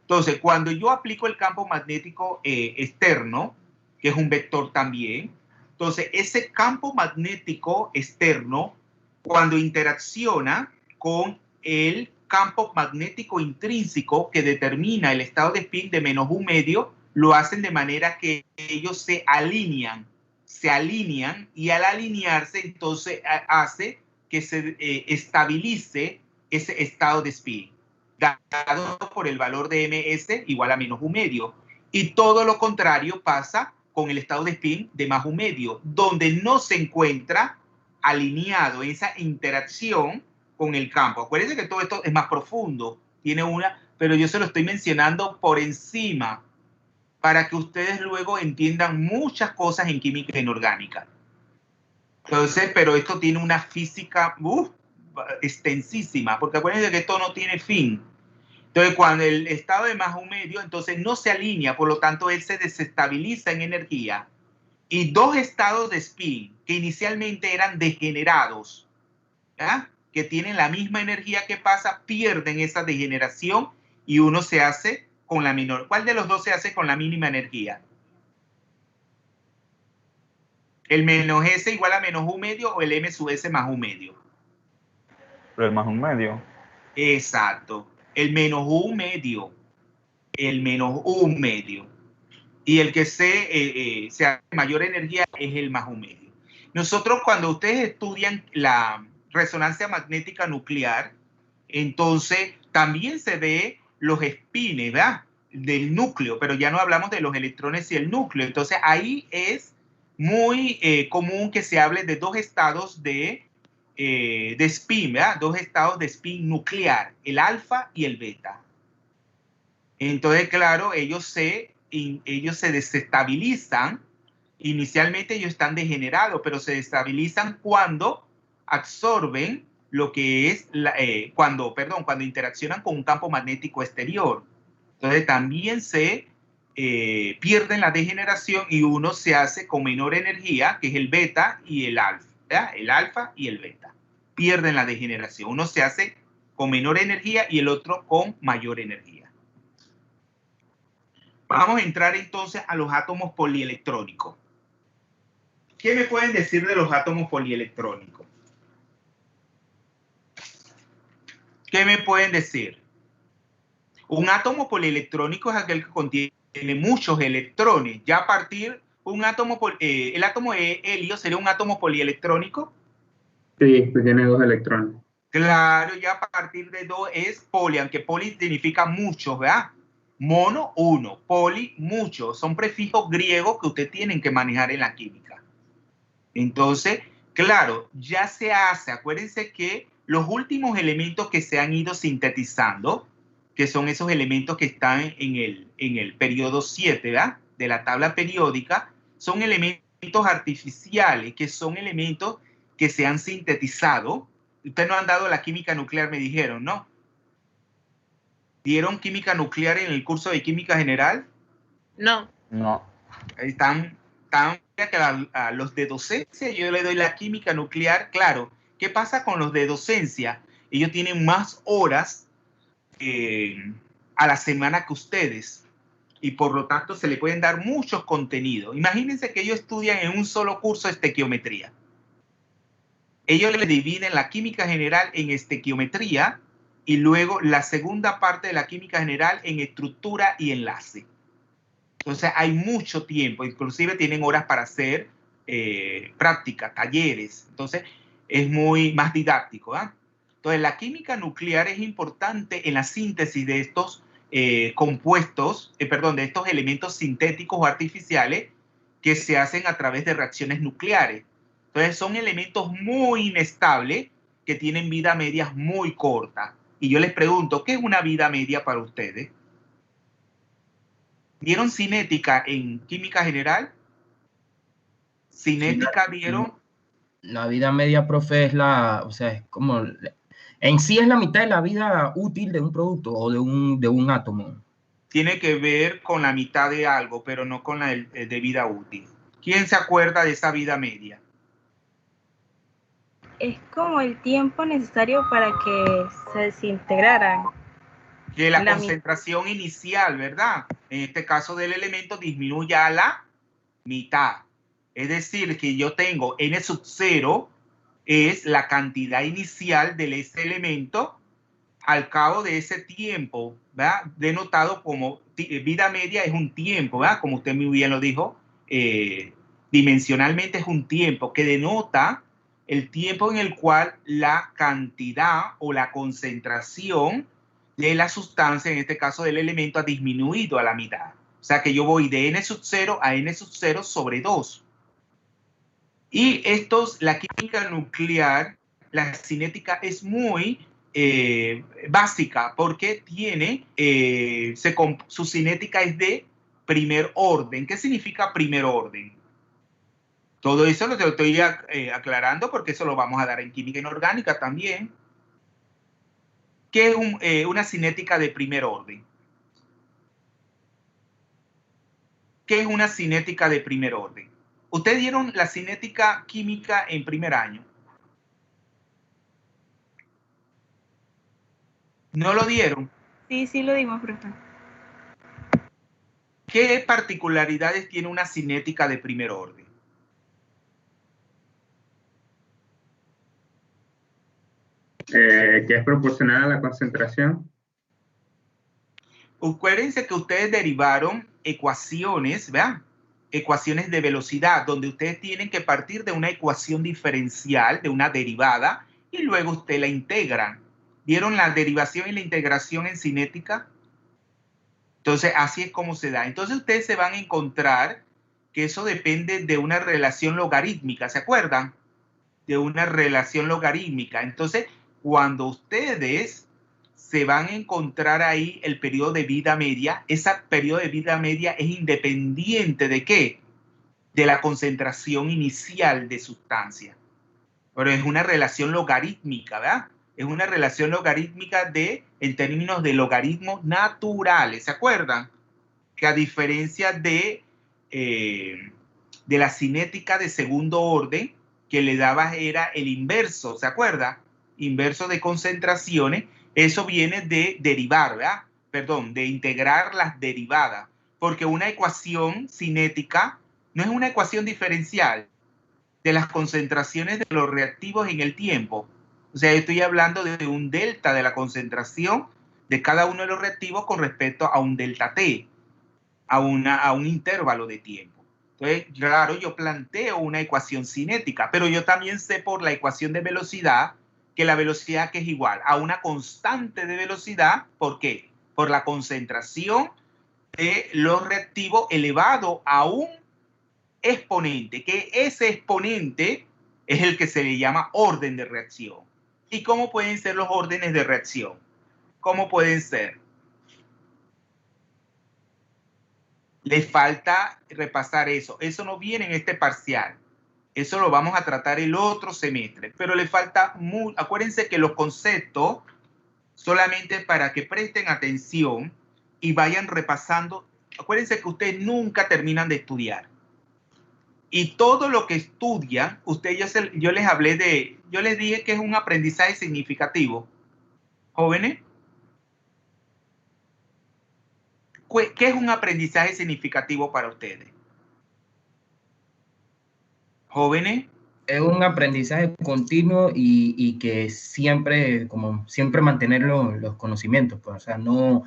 Entonces, cuando yo aplico el campo magnético externo, que es un vector también, entonces ese campo magnético externo, cuando interacciona con el campo magnético intrínseco que determina el estado de spin de menos un medio, lo hacen de manera que ellos se alinean y al alinearse entonces hace que se estabilice ese estado de spin, dado por el valor de ms igual a menos un medio. Y todo lo contrario pasa con el estado de spin de más un medio, donde no se encuentra alineado esa interacción con el campo. Acuérdense que todo esto es más profundo, pero yo se lo estoy mencionando por encima para que ustedes luego entiendan muchas cosas en química inorgánica. Entonces, pero esto tiene una física extensísima, porque acuérdense que esto no tiene fin. Entonces, cuando el estado de más un medio, entonces no se alinea, por lo tanto, él se desestabiliza en energía. Y dos estados de spin, que inicialmente eran degenerados, ¿ya? Que tienen la misma energía que pasa, pierden esa degeneración y uno se hace con la menor. ¿Cuál de los dos se hace con la mínima energía? ¿El menos S igual a menos un medio o el M sub S más un medio? Pero el más un medio. Exacto. El menos un medio. El menos un medio. Y el que se hace mayor energía es el más un medio. Nosotros, cuando ustedes estudian la resonancia magnética nuclear, entonces también se ve los espines, ¿verdad? Del núcleo, pero ya no hablamos de los electrones y el núcleo. Entonces ahí es muy común que se hable de dos estados de spin, ¿verdad? Dos estados de spin nuclear, el alfa y el beta. Entonces, claro, ellos se desestabilizan. Inicialmente ellos están degenerados, pero se desestabilizan cuando absorben lo que es, cuando interaccionan con un campo magnético exterior. Entonces también se pierden la degeneración y uno se hace con menor energía, que es el beta y el alfa, ¿verdad? El alfa y el beta. Pierden la degeneración. Uno se hace con menor energía y el otro con mayor energía. Vamos a entrar entonces a los átomos polielectrónicos. ¿Qué me pueden decir de los átomos polielectrónicos? ¿Qué me pueden decir? Un átomo polielectrónico es aquel que contiene muchos electrones. Ya a partir el átomo de helio sería un átomo polielectrónico. Sí, pues tiene 2 electrones. Claro, ya a partir de 2 es poli, aunque poli significa muchos, ¿verdad? Mono, 1, poli, muchos. Son prefijos griegos que ustedes tienen que manejar en la química. Entonces, claro, ya se hace, acuérdense que los últimos elementos que se han ido sintetizando, que son esos elementos que están en el periodo 7, ¿verdad? De la tabla periódica, son elementos artificiales, que son elementos que se han sintetizado. Ustedes no han dado la química nuclear, me dijeron, ¿no? ¿Dieron química nuclear en el curso de química general? No. No. Están que a los de docencia yo le doy la química nuclear. Claro, ¿qué pasa con los de docencia? Ellos tienen más horas a la semana que ustedes y por lo tanto se le pueden dar muchos contenidos. Imagínense que ellos estudian en un solo curso estequiometría. Ellos le dividen la química general en estequiometría y luego la segunda parte de la química general en estructura y enlace. Entonces hay mucho tiempo, inclusive tienen horas para hacer prácticas, talleres. Entonces es muy más didáctico, ¿eh? Entonces la química nuclear es importante en la síntesis de estos compuestos, de estos elementos sintéticos o artificiales que se hacen a través de reacciones nucleares. Entonces son elementos muy inestables que tienen vida media muy corta. Y yo les pregunto, ¿qué es una vida media para ustedes? ¿Vieron cinética en química general? ¿Cinética vieron? La vida media, profe, es como, en sí es la mitad de la vida útil de un producto o de un átomo. Tiene que ver con la mitad de algo, pero no con la de vida útil. ¿Quién se acuerda de esa vida media? Es como el tiempo necesario para que se desintegraran. Que la concentración inicial, ¿verdad? En este caso del elemento disminuye a la mitad. Es decir, que yo tengo n sub 0 es la cantidad inicial de ese elemento al cabo de ese tiempo, ¿verdad? Denotado como vida media es un tiempo, ¿verdad? Como usted muy bien lo dijo, dimensionalmente es un tiempo que denota el tiempo en el cual la cantidad o la concentración de la sustancia, en este caso del elemento, ha disminuido a la mitad. O sea que yo voy de n sub 0 a n sub 0 sobre 2. Y la química nuclear, la cinética es muy básica porque tiene, su cinética es de primer orden. ¿Qué significa primer orden? Todo eso lo estoy aclarando porque eso lo vamos a dar en química inorgánica también. ¿Qué es una cinética de primer orden? ¿Qué es una cinética de primer orden? ¿Ustedes dieron la cinética química en primer año? ¿No lo dieron? Sí, sí lo dimos, profe. ¿Qué particularidades tiene una cinética de primer orden? Que es proporcional a la concentración. Acuérdense que ustedes derivaron ecuaciones, ¿verdad? Ecuaciones de velocidad, donde ustedes tienen que partir de una ecuación diferencial, de una derivada, y luego ustedes la integran. ¿Vieron la derivación y la integración en cinética? Entonces, así es como se da. Entonces, ustedes se van a encontrar que eso depende de una relación logarítmica, ¿se acuerdan? De una relación logarítmica. Entonces, cuando ustedes se van a encontrar ahí el periodo de vida media, ese periodo de vida media es independiente ¿de qué? De la concentración inicial de sustancia. Pero es una relación logarítmica, ¿verdad? Es una relación logarítmica en términos de logaritmos naturales, ¿se acuerdan? que a diferencia de la cinética de segundo orden, que le dabas era el inverso, ¿se acuerda? Inverso de concentraciones, eso viene de derivar, ¿verdad? Perdón, de integrar las derivadas, porque una ecuación cinética no es una ecuación diferencial de las concentraciones de los reactivos en el tiempo. O sea, yo estoy hablando de un delta de la concentración de cada uno de los reactivos con respecto a un delta T, a un intervalo de tiempo. Entonces, claro, yo planteo una ecuación cinética, pero yo también sé por la ecuación de velocidad que la velocidad que es igual a una constante de velocidad. ¿Por qué? Por la concentración de los reactivos elevado a un exponente, que ese exponente es el que se le llama orden de reacción. ¿Y cómo pueden ser los órdenes de reacción? ¿Cómo pueden ser? Les falta repasar eso. Eso no viene en este parcial. Eso lo vamos a tratar el otro semestre. Pero le falta mucho. Acuérdense que los conceptos, solamente para que presten atención y vayan repasando. Acuérdense que ustedes nunca terminan de estudiar. Y todo lo que estudian, yo les hablé de, yo les dije que es un aprendizaje significativo. Jóvenes, ¿qué es un aprendizaje significativo para ustedes? Jóvenes. Es un aprendizaje continuo y que siempre, como siempre mantener los conocimientos, pues, o sea, no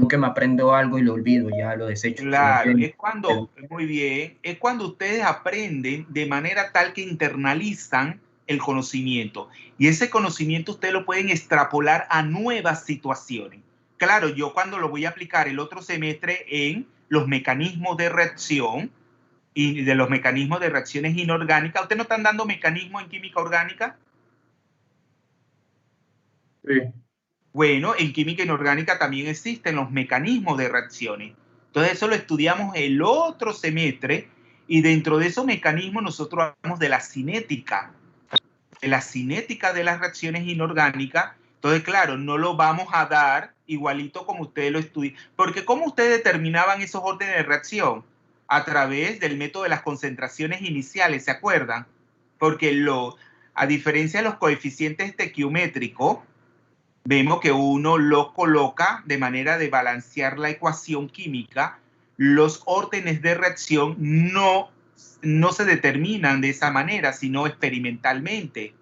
que me aprendo algo y lo olvido, ya lo desecho. Claro, es cuando, muy bien, es cuando ustedes aprenden de manera tal que internalizan el conocimiento. Y ese conocimiento ustedes lo pueden extrapolar a nuevas situaciones. Claro, yo cuando lo voy a aplicar el otro semestre en los mecanismos de reacción y de los mecanismos de reacciones inorgánicas, ¿ustedes no están dando mecanismos en química orgánica? Sí. Bueno, en química inorgánica también existen los mecanismos de reacciones. Entonces eso lo estudiamos el otro semestre y dentro de esos mecanismos nosotros hablamos de la cinética de las reacciones inorgánicas. Entonces, claro, no lo vamos a dar igualito como ustedes lo estudian. Porque ¿cómo ustedes determinaban esos órdenes de reacción? A través del método de las concentraciones iniciales, ¿se acuerdan? Porque a diferencia de los coeficientes estequiométricos, vemos que uno lo coloca de manera de balancear la ecuación química. Los órdenes de reacción no se determinan de esa manera, sino experimentalmente.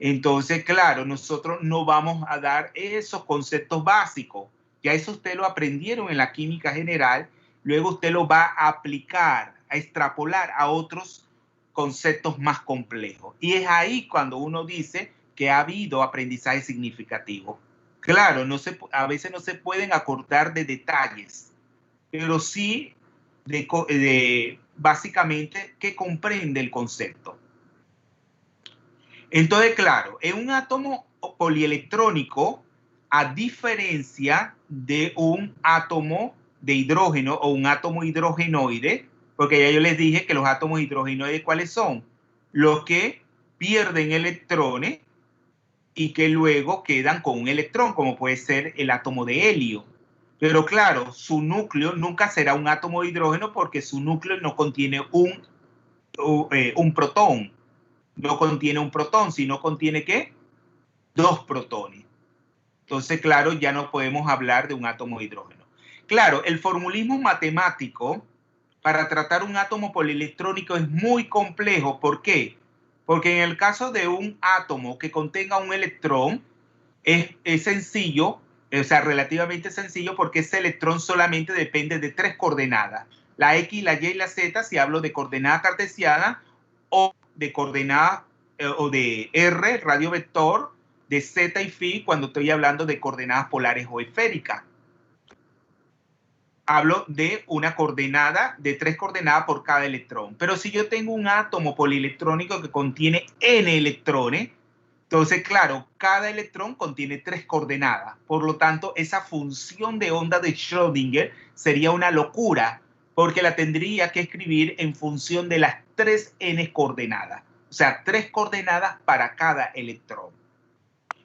Entonces, claro, nosotros no vamos a dar esos conceptos básicos. Ya eso ustedes lo aprendieron en la química general. Luego usted lo va a aplicar, a extrapolar a otros conceptos más complejos. Y es ahí cuando uno dice que ha habido aprendizaje significativo. Claro, a veces no se pueden acordar de detalles, pero sí básicamente que comprende el concepto. Entonces, claro, en un átomo polielectrónico, a diferencia de un átomo de hidrógeno o un átomo hidrogenoide, porque ya yo les dije que los átomos hidrogenoides, ¿cuáles son? Los que pierden electrones y que luego quedan con un electrón, como puede ser el átomo de helio. Pero claro, su núcleo nunca será un átomo de hidrógeno porque su núcleo no contiene un protón. No contiene un protón, sino contiene ¿qué? 2 protones. Entonces, claro, ya no podemos hablar de un átomo de hidrógeno. Claro, el formulismo matemático para tratar un átomo polielectrónico es muy complejo. ¿Por qué? Porque en el caso de un átomo que contenga un electrón, es sencillo, o sea, relativamente sencillo, porque ese electrón solamente depende de 3 coordenadas. La X, la Y y la Z, si hablo de coordenada cartesiana, o de coordenadas, o de R, radio vector, de Z y Φ, cuando estoy hablando de coordenadas polares o esféricas. Hablo de una coordenada, de 3 coordenadas por cada electrón. Pero si yo tengo un átomo polielectrónico que contiene N electrones, entonces, claro, cada electrón contiene 3 coordenadas. Por lo tanto, esa función de onda de Schrödinger sería una locura, porque la tendría que escribir en función de las 3 N coordenadas. O sea, 3 coordenadas para cada electrón.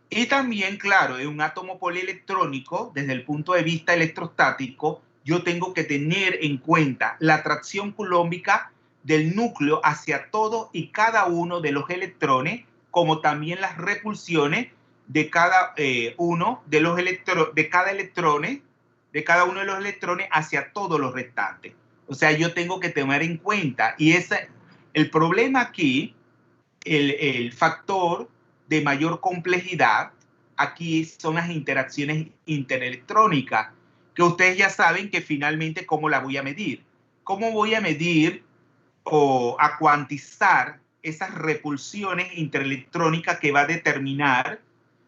Y también, claro, en un átomo polielectrónico, desde el punto de vista electrostático, yo tengo que tener en cuenta la atracción coulombica del núcleo hacia todo y cada uno de los electrones, como también las repulsiones de cada uno de los de cada uno de los electrones hacia todos los restantes. O sea, yo tengo que tener en cuenta, y el problema aquí, el factor de mayor complejidad, aquí son las interacciones interelectrónicas, que ustedes ya saben que finalmente cómo la voy a medir. ¿Cómo voy a medir o a cuantizar esas repulsiones interelectrónicas que va a determinar,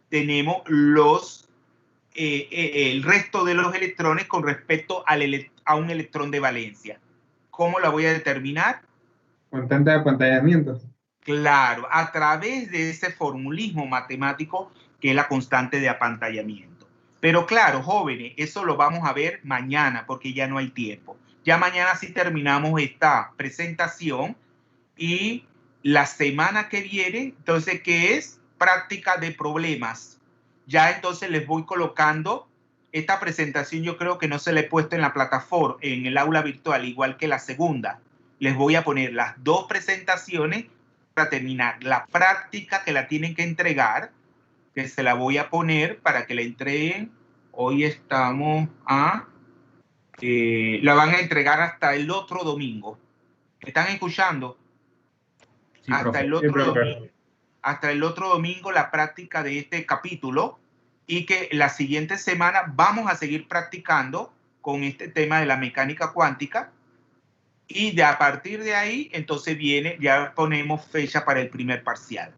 tenemos el resto de los electrones con respecto a un electrón de valencia? ¿Cómo la voy a determinar? Constante de apantallamiento. Claro, a través de ese formulismo matemático que es la constante de apantallamiento. Pero claro, jóvenes, eso lo vamos a ver mañana porque ya no hay tiempo. Ya mañana sí terminamos esta presentación y la semana que viene, entonces, ¿qué es? Práctica de problemas. Ya entonces les voy colocando esta presentación, yo creo que no se la he puesto en la plataforma, en el aula virtual, igual que la segunda. Les voy a poner las dos presentaciones para terminar la práctica que la tienen que entregar, que se la voy a poner para que la entreguen. Hoy estamos la van a entregar hasta el otro domingo. ¿Me están escuchando? Sí, hasta el otro domingo la práctica de este capítulo, y que la siguiente semana vamos a seguir practicando con este tema de la mecánica cuántica, y a partir de ahí entonces ya ponemos fecha para el primer parcial.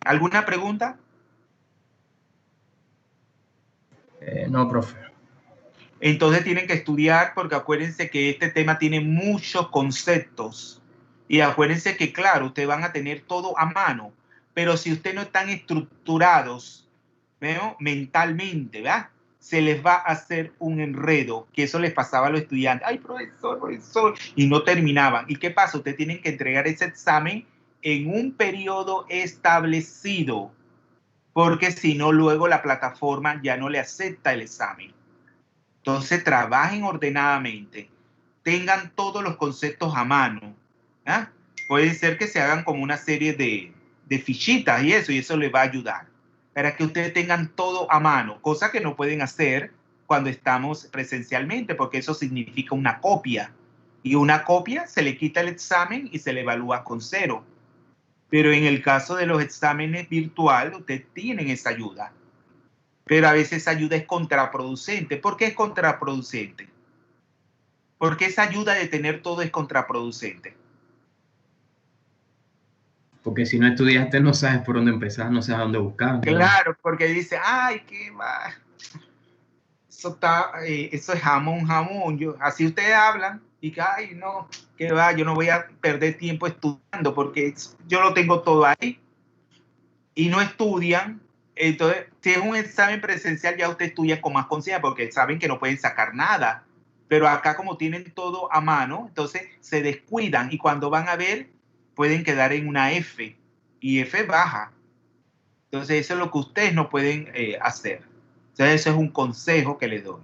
¿Alguna pregunta? No, profe. Entonces tienen que estudiar, porque acuérdense que este tema tiene muchos conceptos. Y acuérdense que, claro, ustedes van a tener todo a mano, pero si ustedes no están estructurados, ¿veo? Mentalmente, ¿verdad? Se les va a hacer un enredo, que eso les pasaba a los estudiantes. Ay, profesor, y no terminaban. ¿Y qué pasa? Ustedes tienen que entregar ese examen en un periodo establecido, porque si no, luego la plataforma ya no le acepta el examen. Entonces, trabajen ordenadamente, tengan todos los conceptos a mano. ¿Ah? Puede ser que se hagan como una serie de fichitas y eso les va a ayudar para que ustedes tengan todo a mano, cosa que no pueden hacer cuando estamos presencialmente, porque eso significa una copia, y una copia se le quita el examen y se le evalúa con 0. Pero en el caso de los exámenes virtuales, ustedes tienen esa ayuda, pero a veces esa ayuda es contraproducente. ¿Por qué es contraproducente? Porque esa ayuda de tener todo es contraproducente. Porque si no estudiaste no sabes por dónde empezar, no sabes dónde buscar. Claro, porque dice, ay, qué va. Eso es jamón. Así ustedes hablan y que, ay, no, qué va, yo no voy a perder tiempo estudiando porque yo lo tengo todo ahí. Y no estudian. Entonces, si es un examen presencial, ya usted estudia con más conciencia porque saben que no pueden sacar nada. Pero acá, como tienen todo a mano, entonces se descuidan y cuando van a ver, pueden quedar en una F, y F baja. Entonces eso es lo que ustedes no pueden hacer. Entonces eso es un consejo que les doy.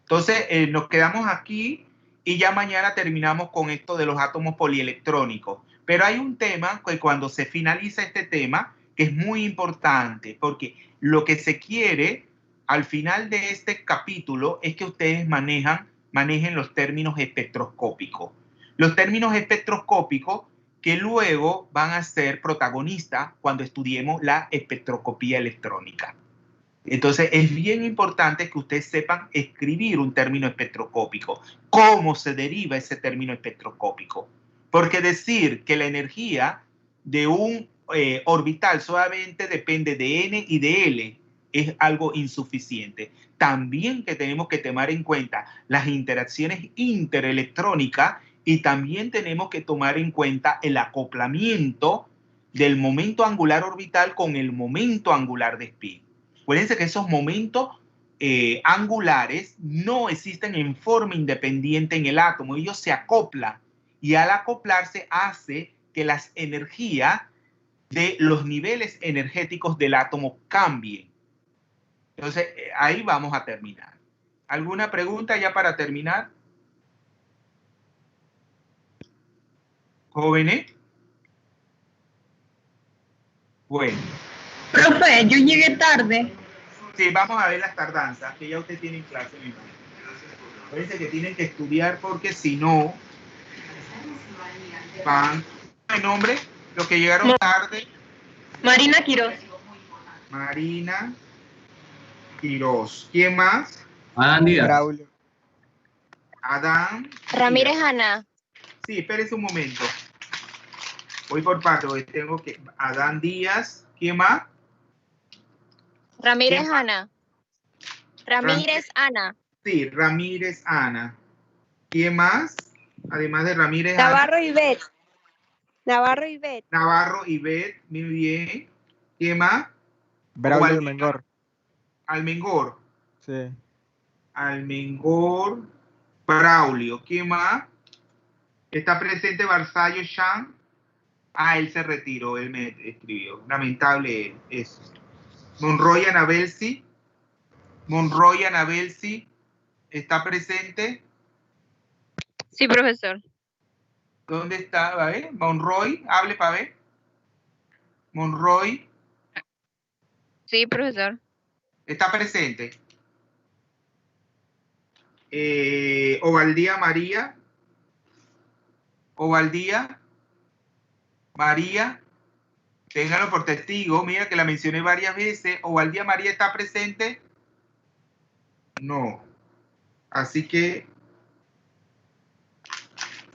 Entonces nos quedamos aquí y ya mañana terminamos con esto de los átomos polielectrónicos. Pero hay un tema que cuando se finaliza este tema, que es muy importante, porque lo que se quiere al final de este capítulo es que ustedes manejen los términos espectroscópicos. Los términos espectroscópicos que luego van a ser protagonistas cuando estudiemos la espectroscopía electrónica. Entonces, es bien importante que ustedes sepan escribir un término espectroscópico, cómo se deriva ese término espectroscópico. Porque decir que la energía de un orbital solamente depende de N y de L es algo insuficiente. También que tenemos que tomar en cuenta las interacciones interelectrónicas, y también tenemos que tomar en cuenta el acoplamiento del momento angular orbital con el momento angular de spin. Acuérdense que esos momentos angulares no existen en forma independiente en el átomo. Ellos se acoplan y al acoplarse hace que las energías de los niveles energéticos del átomo cambien. Entonces, ahí vamos a terminar. ¿Alguna pregunta ya para terminar? ¿Jóvenes? Bueno. Profe, yo llegué tarde. Sí, vamos a ver las tardanzas, que ya usted tiene en clase. Parece que tienen que estudiar porque si no, van. ¿El nombre? Los que llegaron tarde. Marina Quiroz. Marina Quiroz. ¿Quién más? Adán Díaz. Braulio. Adán. Ramírez Ana. Sí, espérese un momento. Voy por parte, porque tengo que... Adán Díaz. ¿Quién más? Ramírez ¿Quién más? Ana. Ramírez Ana. Sí, Ramírez Ana. ¿Quién más? Además de Ramírez Navarro Ana. Ivette. Navarro Ivette. Navarro Ivette. Muy bien. ¿Quién más? Braulio Al- Almengor. Almengor. Sí. Almengor. Braulio. ¿Quién más? Está presente Barzallo Chan. Ah, él se retiró, él me escribió. Lamentable eso. Monroy Anabelsi. Monroy Anabelsi. ¿Está presente? Sí, profesor. ¿Dónde está? A ver, Monroy, hable para ver. Monroy, Sí, profesor. está presente. Ovaldía María. Ovaldía María. Téngalo por testigo. Mira que la mencioné varias veces. Ovaldía María está presente. No. Así que.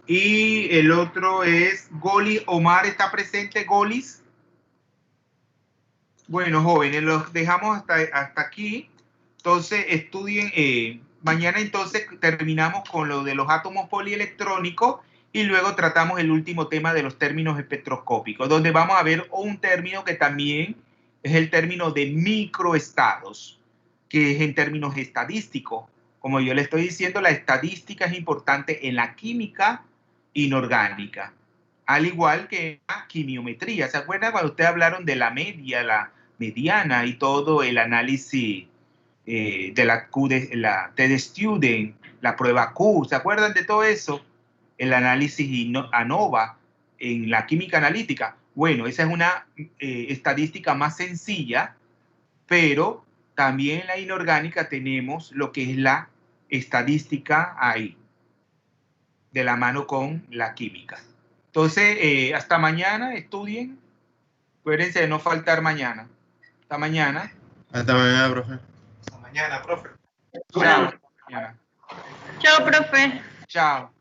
Y el otro es Goli Omar, ¿está presente Golis? Bueno, jóvenes, los dejamos hasta aquí. Entonces, estudien. Mañana entonces terminamos con lo de los átomos polielectrónicos y luego tratamos el último tema de los términos espectroscópicos, donde vamos a ver un término que también es el término de microestados, que es en términos estadísticos. Como yo le estoy diciendo, la estadística es importante en la química inorgánica, al igual que la quimiometría. ¿Se acuerdan cuando ustedes hablaron de la media, la mediana y todo el análisis de la Q, de la T-de-Student, la prueba Q? ¿Se acuerdan de todo eso? El análisis ANOVA en la química analítica. Bueno, esa es una estadística más sencilla, pero también en la inorgánica tenemos lo que es la estadística ahí, de la mano con la química. Entonces, hasta mañana, estudien. Acuérdense de no faltar mañana. Hasta mañana. Hasta mañana, profe. Hasta mañana, profe. Chao. Chao. Mañana. Chao, profe. Chao.